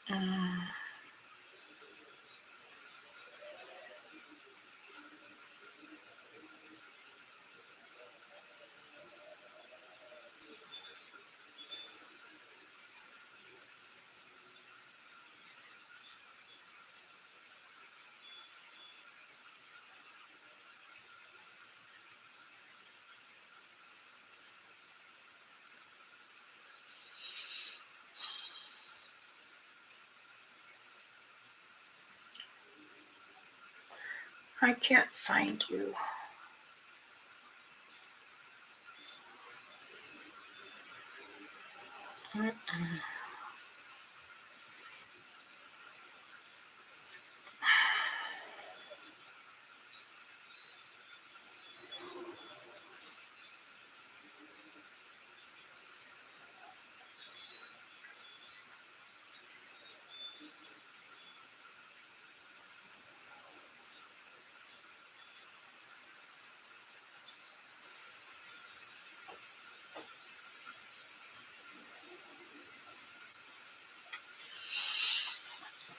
Mm, I can't find you. Mm-mm.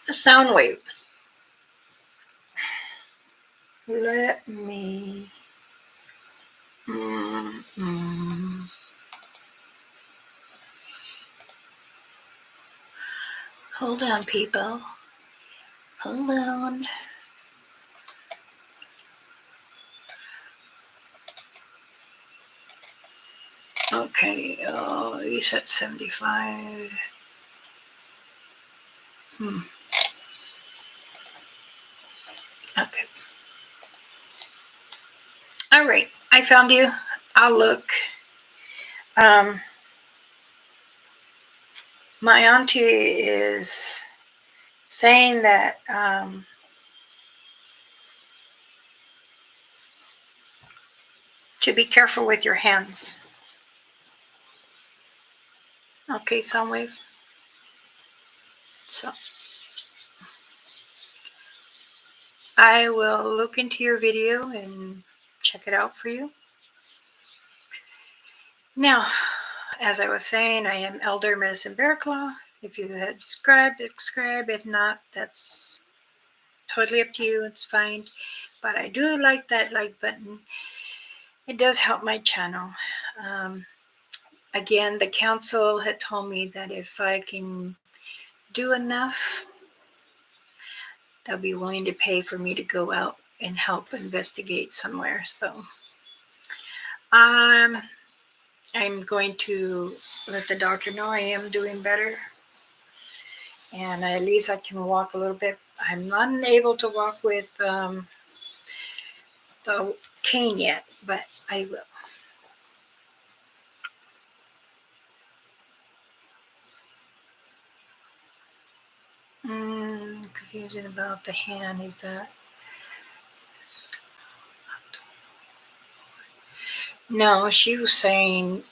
The sound wave. Let me. Mm-mm. Hold on, people. Hold on. Okay, you said 75. Okay. All right. I found you. I'll look. Um, my auntie is saying that to be careful with your hands. Okay, Soundwave. So I will look into your video and check it out for you. Now, as I was saying, I am Elder Medicine Bear Claw. If you had subscribed, subscribe. If not, that's totally up to you. It's fine. But I do like that like button. It does help my channel. Um, Again, the council had told me that if I can do enough, they'll be willing to pay for me to go out and help investigate somewhere. So um, I'm going to let the doctor know I am doing better, and at least I can walk a little bit. I'm not able to walk with the cane yet, but I will. Confusing about the hand. Is that no? She was saying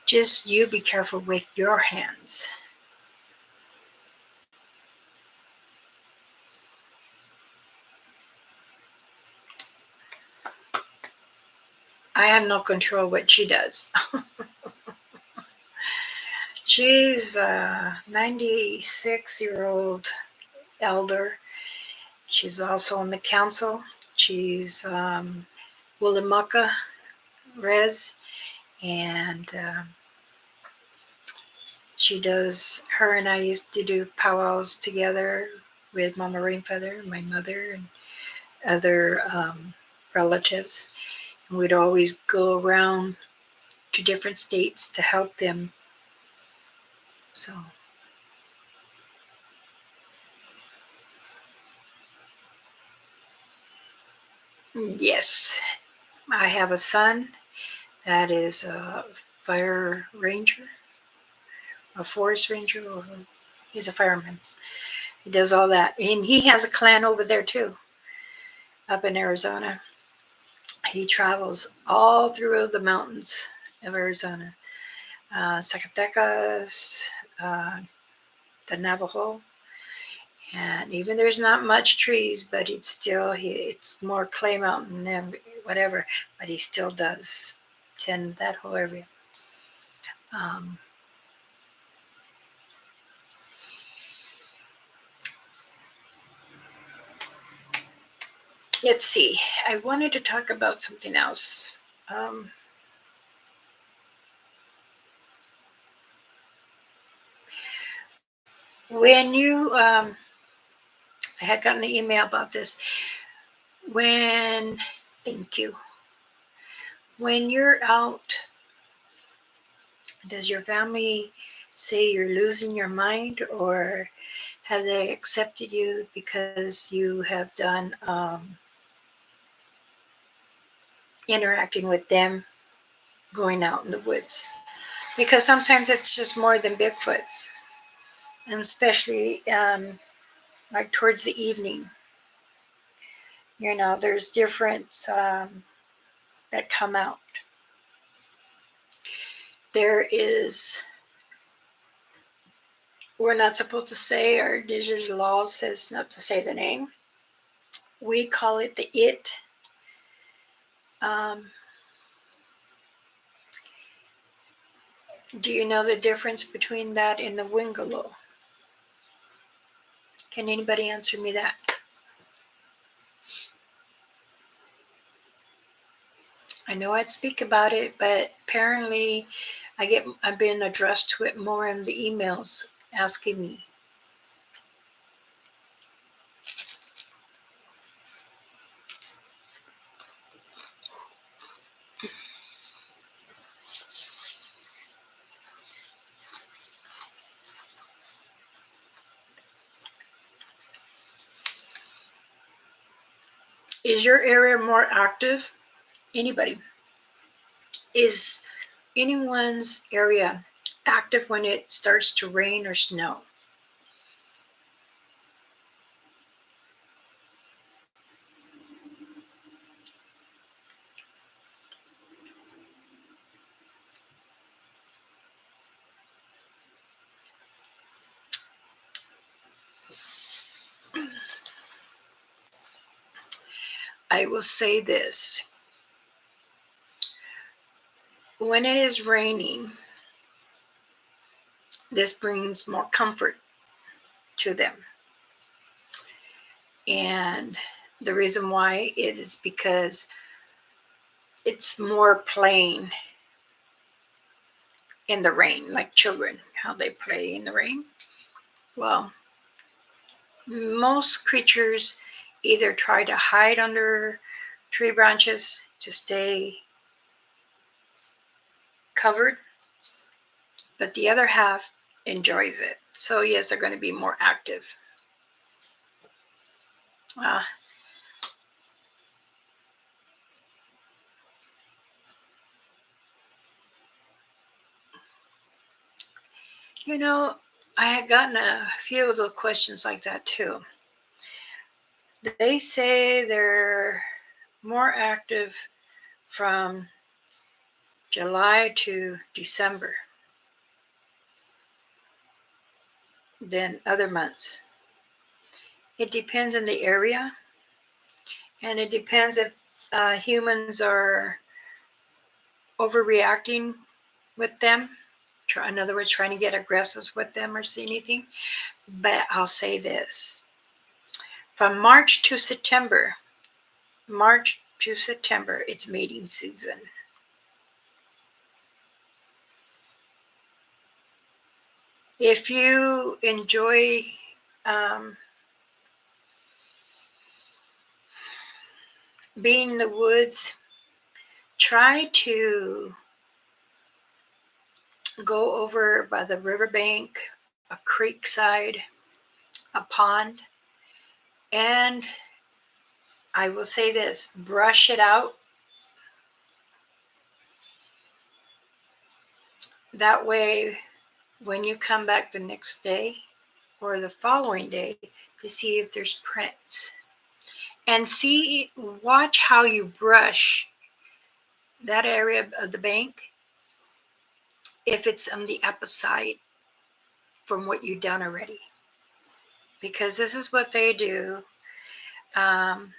just you be careful with your hands. I have no control what she does. She's a 96-year-old elder. She's also on the council. She's Willimucca Res, and she does. Her and I used to do powwows together with Mama Rainfeather, my mother, and other relatives. And we'd always go around to different states to help them. So yes, I have a son that is a fire ranger, a forest ranger, or he's a fireman. He does all that. And he has a clan over there too, up in Arizona. He travels all through the mountains of Arizona. Zacatecas, uh, the Navajo, and even there's not much trees, but it's more clay mountain and whatever, but he still does tend that whole area. Um, let's see. I wanted to talk about something else. Um, when you, I had gotten an email about this. When, thank you. When you're out, does your family say you're losing your mind, or have they accepted you because you have done interacting with them, going out in the woods? Because sometimes it's just more than Bigfoots, and especially like towards the evening. There's different that come out. There is, we're not supposed to say, our indigenous law says not to say the name. We call it the it. Um, do you know the difference between that and the Wingalo? Can anybody answer me that? I know I'd speak about it, but apparently I've been addressed to it more in the emails asking me. Is your area more active? Anybody? Is anyone's area active when it starts to rain or snow? I will say this: when it is raining, this brings more comfort to them. And the reason why is because it's more playing in the rain, like children, how they play in the rain. Well, most creatures either try to hide under tree branches to stay covered, but the other half enjoys it. So, yes, they're going to be more active. Uh, you know, I had gotten a few of those questions like that too. They say they're more active from July to December than other months. It depends on the area, and it depends if humans are overreacting with them. In other words, trying to get aggressive with them or see anything. But I'll say this: from March to September, it's mating season. If you enjoy um, being in the woods, try to go over by the riverbank, a creek side, a pond, and I will say this: brush it out. That way, when you come back the next day or the following day to see if there's prints, and watch how you brush that area of the bank, if it's on the opposite from what you've done already. Because this is what they do. Um,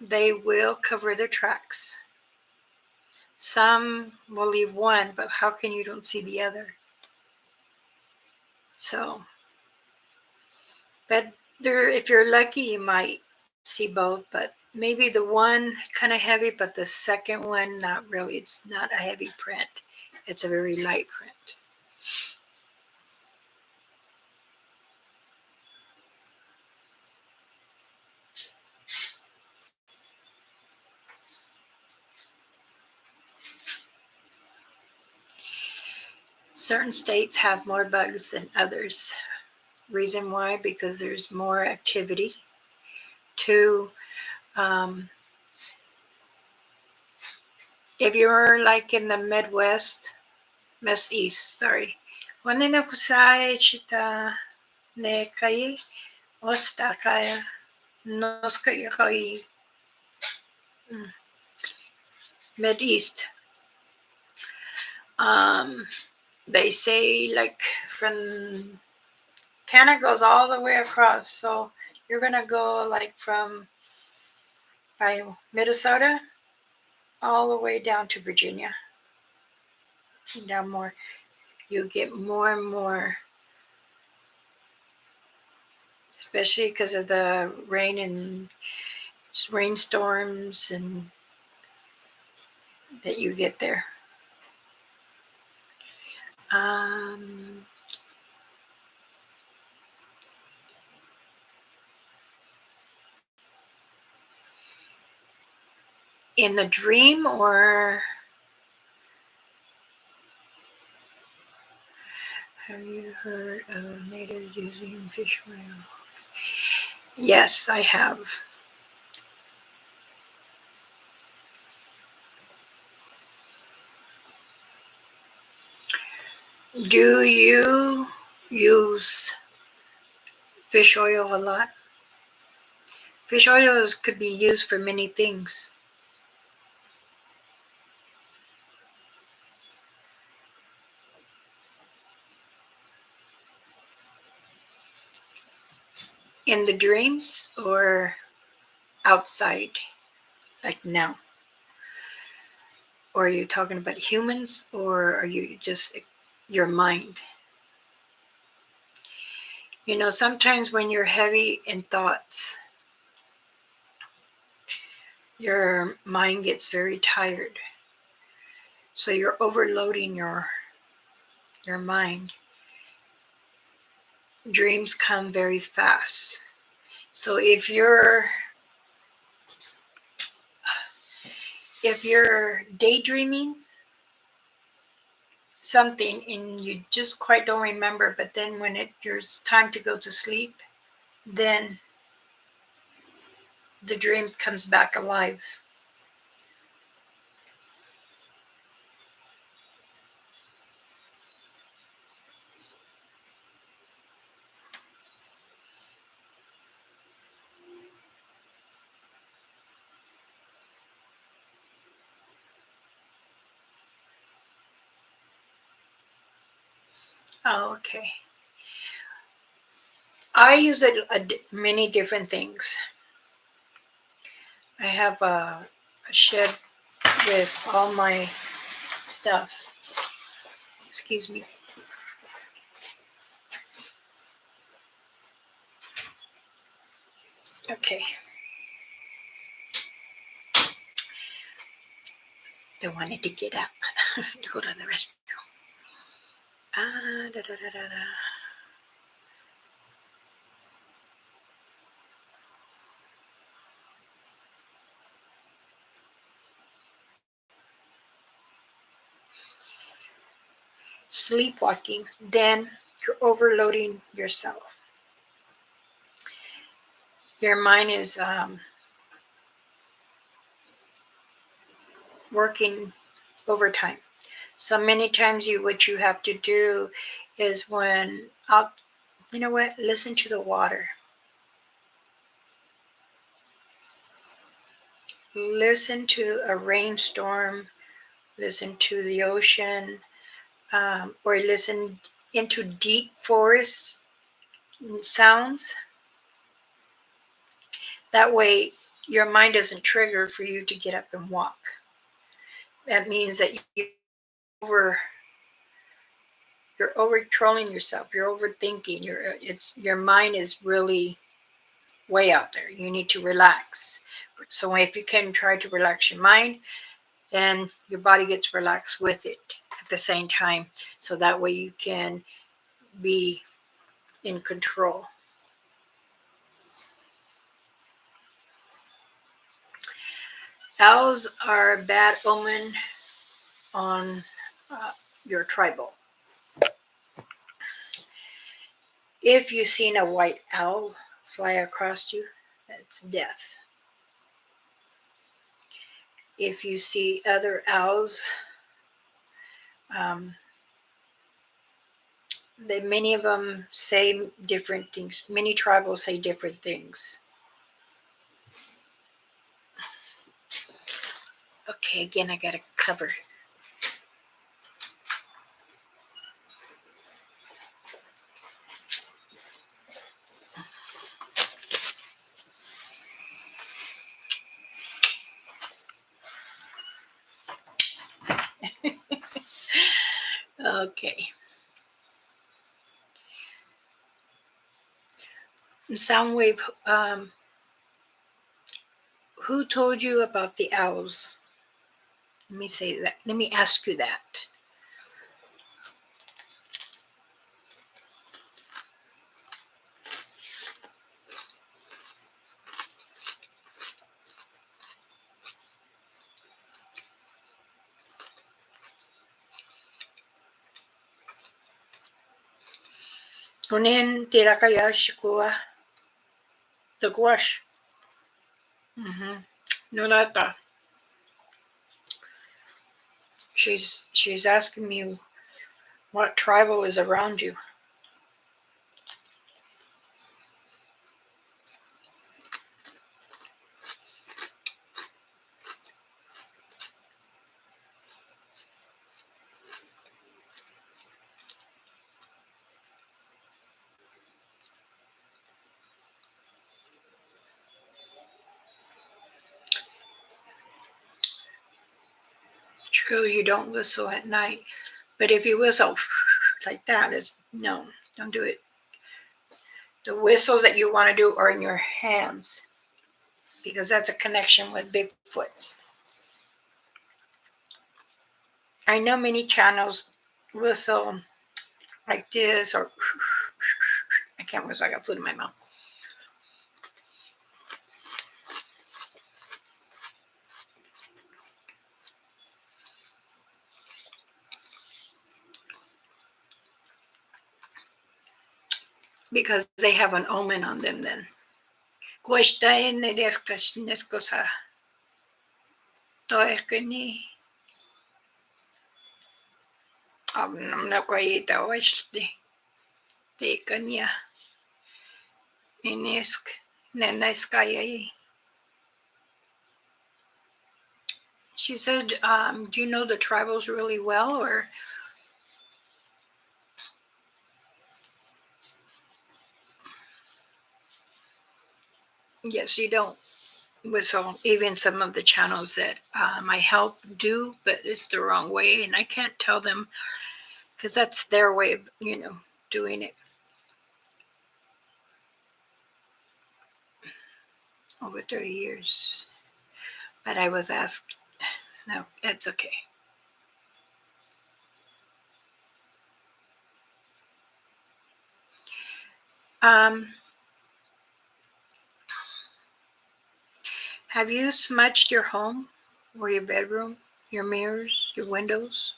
they will cover their tracks. Some will leave one, but how can you don't see the other? So, but there, if you're lucky, you might see both. But maybe the one kind of heavy, but the second one not really. It's not a heavy print. It's a very light print. Certain states have more bugs than others. Reason why? Because there's more activity. Two, um, if you're like in the East, sorry. When na kusai chita ne kai, otsta kaya, nos kaya kai, East. Um, they say like from Canada goes all the way across. So you're gonna go like from by Minnesota all the way down to Virginia. Down more, you get more and more, especially because of the rain and rainstorms and that you get there. Um, in a dream, or have you heard of natives using fish oil? Yes, I have. Do you use fish oil a lot? Fish oils could be used for many things. In the dreams or outside? like now? Or are you talking about humans, or are you just your mind? Sometimes when you're heavy in thoughts, your mind gets very tired. So you're overloading your mind. Dreams come very fast. So if you're daydreaming something and you just quite don't remember, but then when it's time to go to sleep, then the dream comes back alive. Oh, okay. I use it many different things. I have a shed with all my stuff. Excuse me. Okay. They wanted to get up to go to the restroom. Da, da, da, da, da. Sleepwalking, then you're overloading yourself. Your mind is working overtime. So many times what you have to do is when out, you know what? Listen to the water. Listen to a rainstorm. Listen to the ocean, or listen into deep forest sounds. That way, your mind doesn't trigger for you to get up and walk. That means that over you're over trolling yourself. You're overthinking. Your mind is really way out there. You need to relax. So if you can try to relax your mind, then your body gets relaxed with it at the same time. So that way you can be in control. Owls are a bad omen on uh, your tribal. If you've seen a white owl fly across you, that's death. If you see other owls, um, many of them say different things. Many tribals say different things. Okay, again, I got to cover. Okay. Soundwave, who told you about the owls? Let me say that. Let me ask you that. Kunin tira kaya shikua the gwash. Nulata. She's asking me what tribal is around you. So you don't whistle at night. But if you whistle like that, it's no, don't do it. The whistles that you want to do are in your hands because that's a connection with Bigfoot. I know many channels whistle like this, or I can't whistle. I got food in my mouth. Because they have an omen on them then. Cuesta en neskosa. To es que ni. Na koita oeste. Te kanya. Inesk. Neneskaya. She said, do you know the tribals really well? Or, yes, you don't whistle. Even some of the channels that I help do, but it's the wrong way. And I can't tell them because that's their way of, doing it. Over 30 years. But I was asked, no, it's okay. Um, have you smudged your home or your bedroom, your mirrors, your windows?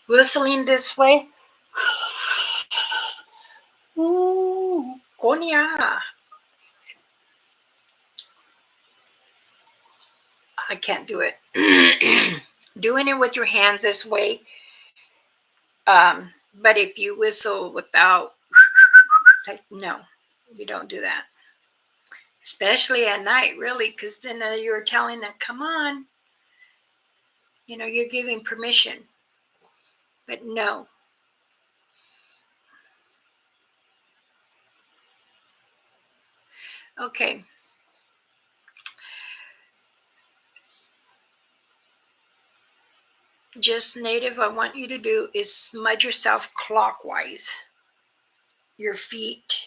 Whistling this way? Ooh, Konya. I can't do it. Doing it with your hands this way. But if you whistle without, like, no, you don't do that. Especially at night, really, because then you're telling them, come on. You're giving permission. But no. Okay. Just native, I want you to do is smudge yourself clockwise. Your feet.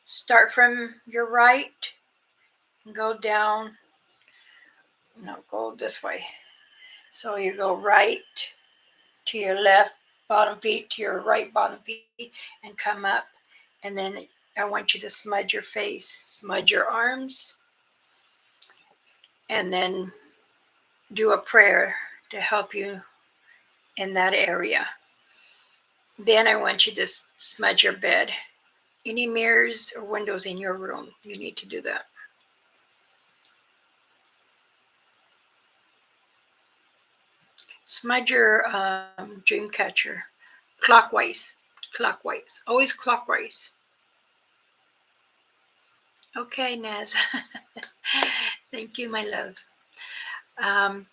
Start from your right and go down. No, go this way. So you go right to your left bottom feet to your right bottom feet and come up. And then I want you to smudge your face, smudge your arms, and then do a prayer to help you in that area. Then I want you to smudge your bed. Any mirrors or windows in your room, you need to do that. Smudge your dream catcher clockwise. Clockwise. Always clockwise. Okay, Naz. Thank you, my love. Um,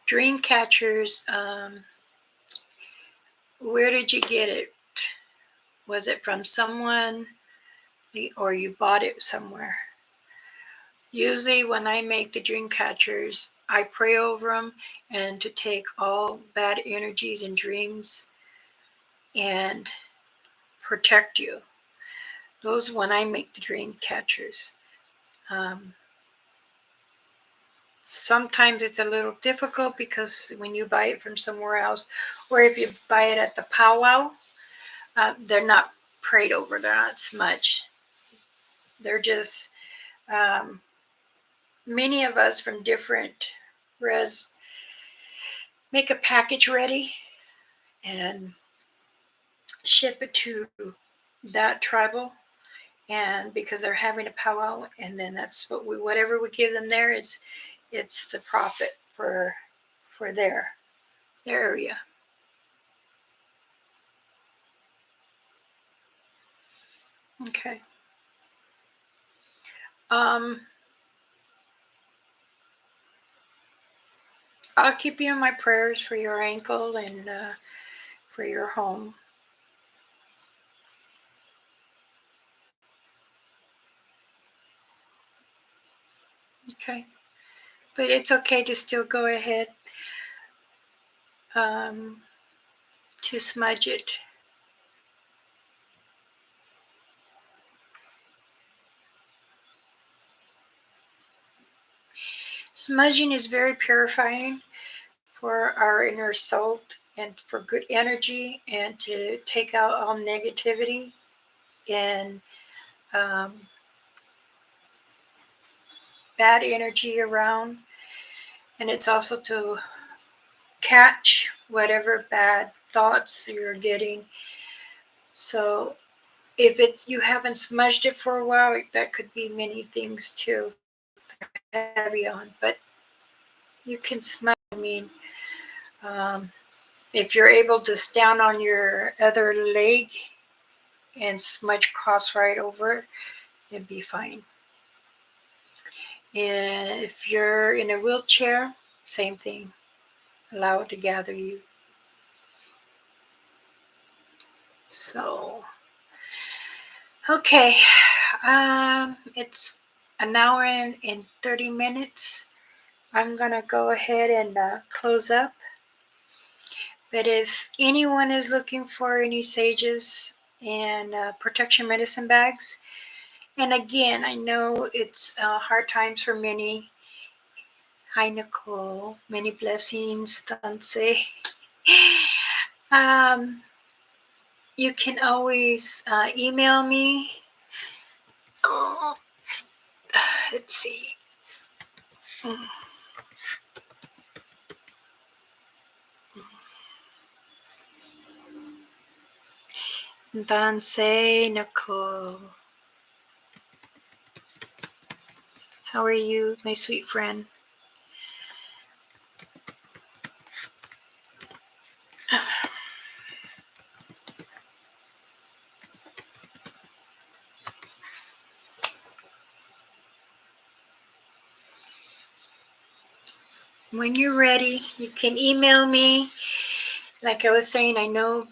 dream catchers. Where did you get it? Was it from someone or you bought it somewhere? Usually, when I make the dream catchers, I pray over them and to take all bad energies and dreams and protect you. Those when I make the dream catchers. Um, Sometimes it's a little difficult because when you buy it from somewhere else, or if you buy it at the powwow, they're not prayed over, they're not smudged. They're just many of us from different res make a package ready and ship it to that tribal, and because they're having a powwow, and then that's what we, whatever we give them there is, it's the profit for their area. Okay. um I'll keep you in my prayers for your ankle and for your home. Okay. But it's okay to still go ahead um, to smudge it. Smudging is very purifying for our inner soul and for good energy and to take out all negativity and um, bad energy around. And it's also to catch whatever bad thoughts you're getting. So if it's you haven't smudged it for a while, that could be many things too heavy on. But you can smudge. I mean, um, if you're able to stand on your other leg and smudge cross right over it, it'd be fine. And if you're in a wheelchair, same thing. Allow it to gather you. So, okay. It's an hour and 30 minutes. I'm going to go ahead and close up. But if anyone is looking for any sages and protection medicine bags, and again, I know it's hard times for many. Hi, Nicole. Many blessings, Tanse. um, you can always email me. Oh, let's see. Tanse, Nicole. How are you, my sweet friend? When you're ready, you can email me. Like I was saying, I know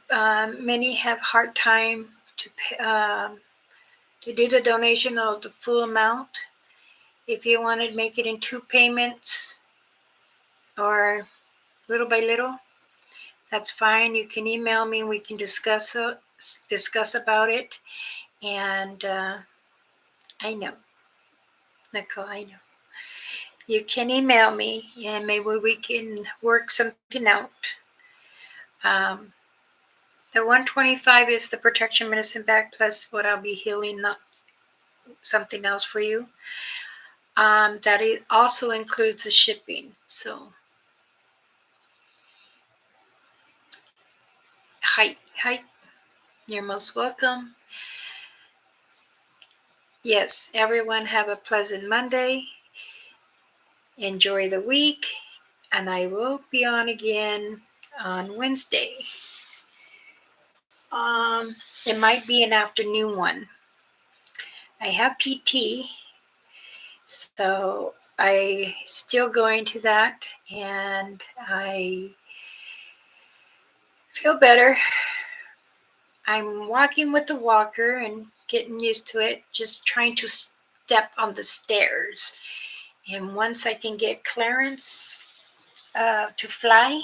many have hard time to do the donation of the full amount. If you want to make it in 2 payments or little by little, that's fine. You can email me and we can discuss about it. And I know, Nicole, I know. You can email me and maybe we can work something out. Um, the 125 is the protection medicine bag plus what I'll be healing, not something else for you. That also includes the shipping. So, hi, you're most welcome. Yes, everyone have a pleasant Monday. Enjoy the week, and I will be on again on Wednesday. It might be an afternoon one. I have PT, so I still going to that, and I feel better. I'm walking with the walker and getting used to it, just trying to step on the stairs. And once I can get clearance to fly,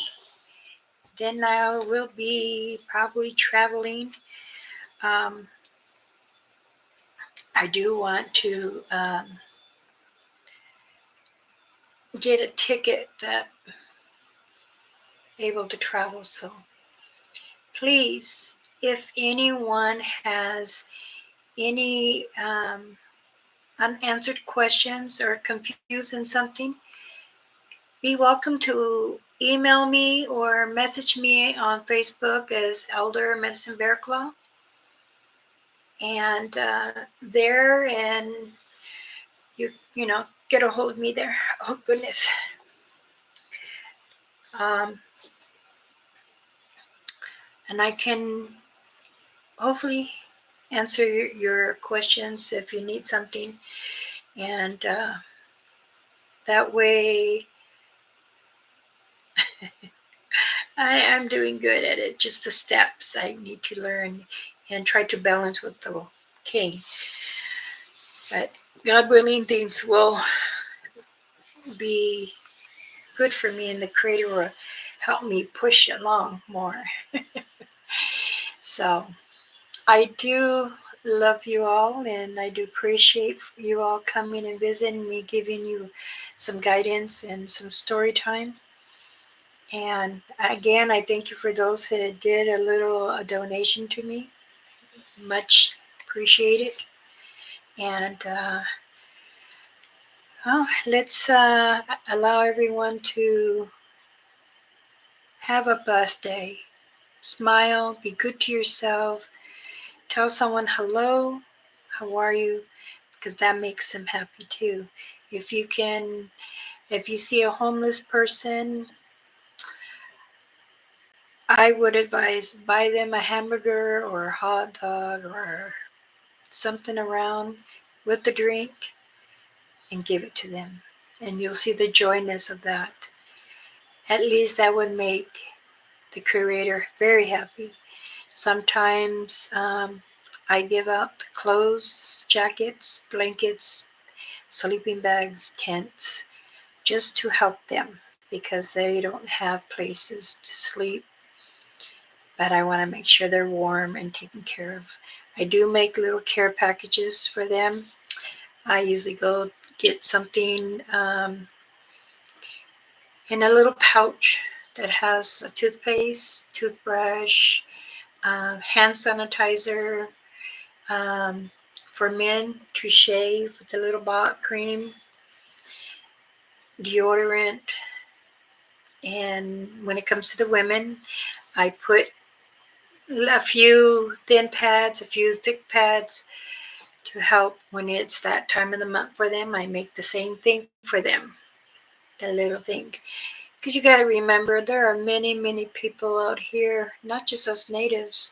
then I will be probably traveling. Um, I do want to get a ticket that able to travel. So please, if anyone has any unanswered questions or confused in something, be welcome to email me or message me on Facebook as Elder Medicine Bear Claw. And there, and you get a hold of me there. Oh goodness. Um, and I can hopefully answer your questions if you need something. And that way, I'm doing good at it. Just the steps I need to learn and try to balance with the cane. But God willing, things will be good for me, and the Creator will help me push along more. So I do love you all, and I do appreciate you all coming and visiting me, giving you some guidance and some story time. And again, I thank you for those who did a little donation to me. Much appreciated. And well, let's allow everyone to have a blessed day. Smile, be good to yourself, tell someone hello, how are you, because that makes them happy too. If you can, if you see a homeless person, I would advise buy them a hamburger or a hot dog or something around with the drink and give it to them. And you'll see the joyness of that. At least that would make the Creator very happy. Sometimes I give out clothes, jackets, blankets, sleeping bags, tents, just to help them because they don't have places to sleep. But I want to make sure they're warm and taken care of. I do make little care packages for them. I usually go get something in a little pouch that has a toothpaste, toothbrush, hand sanitizer, um, for men to shave with a little bot cream, deodorant, and when it comes to the women, I put a few thin pads, a few thick pads to help when it's that time of the month for them. I make the same thing for them, the little thing. Because you got to remember, there are many, many people out here, not just us natives.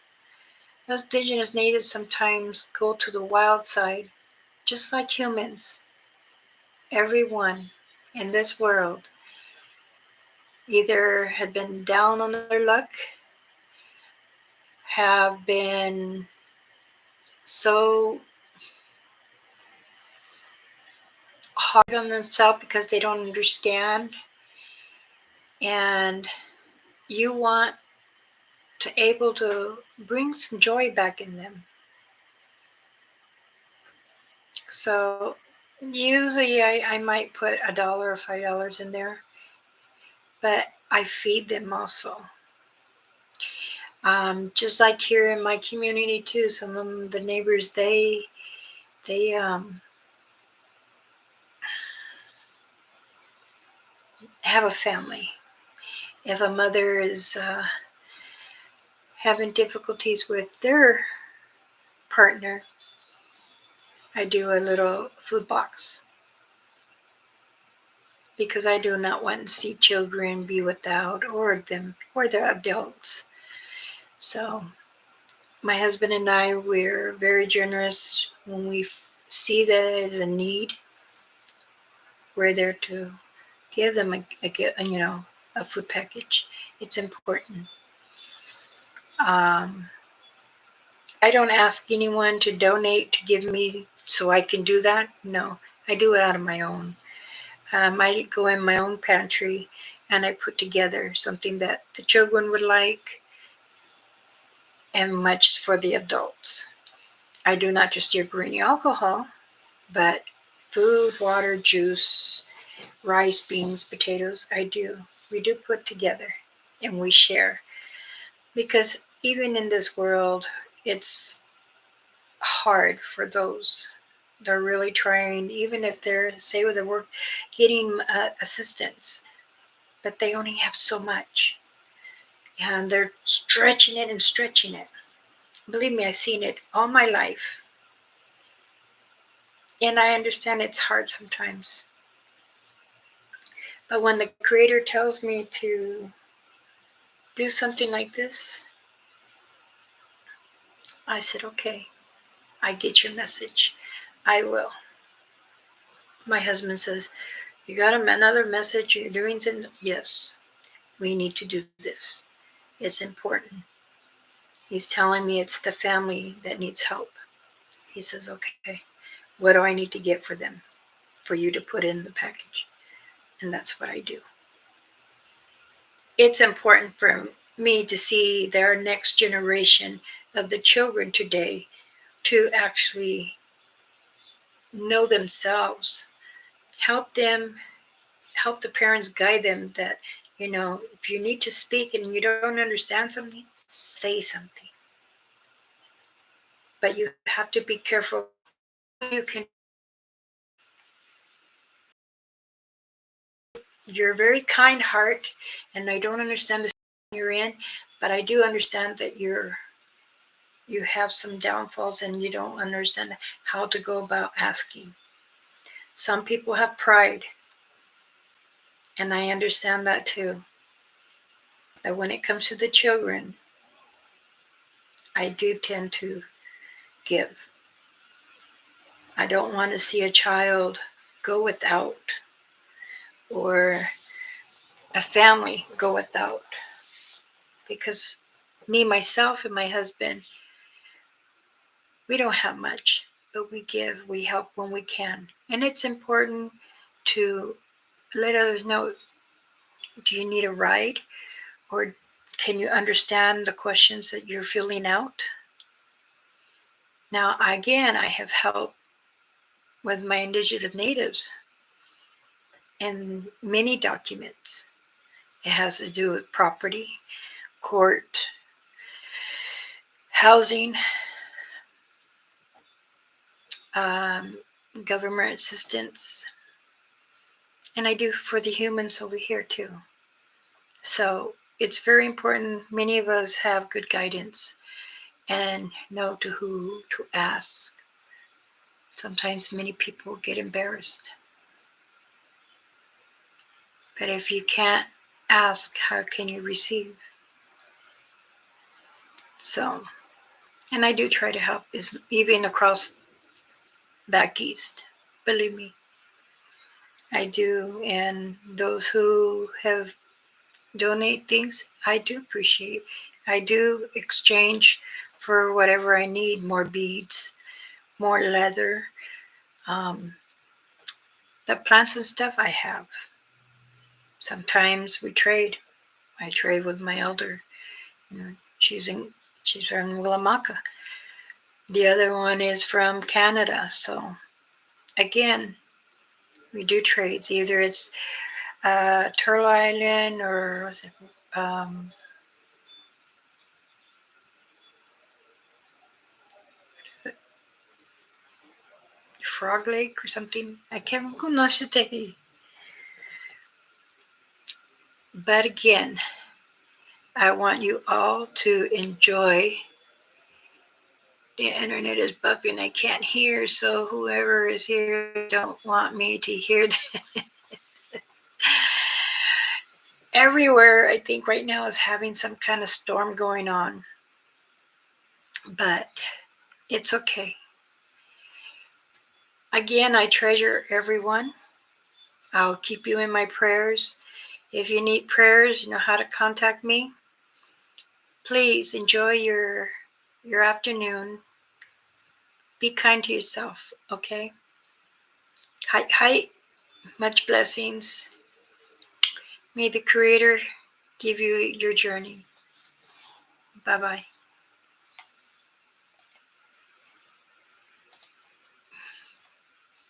Us indigenous natives sometimes go to the wild side, just like humans. Everyone in this world either had been down on their luck, have been so hard on themselves because they don't understand, and you want to able to bring some joy back in them. So usually I might put $1 or $5 in there, but I feed them also. Just like here in my community too, some of the neighbors they have a family. If a mother is having difficulties with their partner, I do a little food box because I do not want to see children be without or them or their adults. So my husband and I, we're very generous when we see that there's a need. We're there to give them a food package. It's important. Um, I don't ask anyone to donate to give me so I can do that. No, I do it out of my own. I go in my own pantry and I put together something that the children would like and much for the adults. I do not just bring alcohol, but food, water, juice, rice, beans, potatoes. We do put together and we share because even in this world, it's hard for those they're really trying, even if they're say with the work getting assistance. but they only have so much. And they're stretching it and stretching it. Believe me, I've seen it all my life. And I understand it's hard sometimes. But when the Creator tells me to do something like this, I said, okay, I get your message. I will. My husband says, you got another message you're doing? Yes, we need to do this. It's important. He's telling me it's the family that needs help. He says, okay, what do I need to get for them for you to put in the package? And that's what I do. It's important for me to see their next generation of the children today to actually know themselves, help them, help the parents guide them that, if you need to speak and you don't understand something, say something. But you have to be careful who you can. You're a very kind heart, and I don't understand the situation you're in, but I do understand that you have some downfalls and you don't understand how to go about asking. Some people have pride, and I understand that too. But when it comes to the children, I do tend to give. I don't want to see a child go without or a family go without, because me, myself, and my husband, we don't have much, but we give, we help when we can. And it's important to let others know, do you need a ride? Or can you understand the questions that you're filling out? Now, again, I have helped with my indigenous natives in many documents. It has to do with property, court, housing, um, government assistance, and I do for the humans over here too. So it's very important. Many of us have good guidance and know to who to ask. Sometimes many people get embarrassed. But if you can't ask, how can you receive? So, and I do try to help, is even across back east. Believe me, I do. And those who have donate things, I do appreciate. I do exchange for whatever I need, more beads, more leather, um, the plants and stuff I have. Sometimes we trade. I trade with my elder. You know, she's from Willamaka. The other one is from Canada. So again, we do trades. Either it's Turtle Island or was it, Frog Lake or something. I can't remember. But again, I want you all to enjoy. The internet is buffing. I can't hear, so whoever is here don't want me to hear this. Everywhere, I think right now is having some kind of storm going on, but it's okay. Again, I treasure everyone. I'll keep you in my prayers. If you need prayers, you know how to contact me. Please enjoy your afternoon. Be kind to yourself, okay? Hi, hi. Much blessings. May the Creator give you your journey. Bye bye.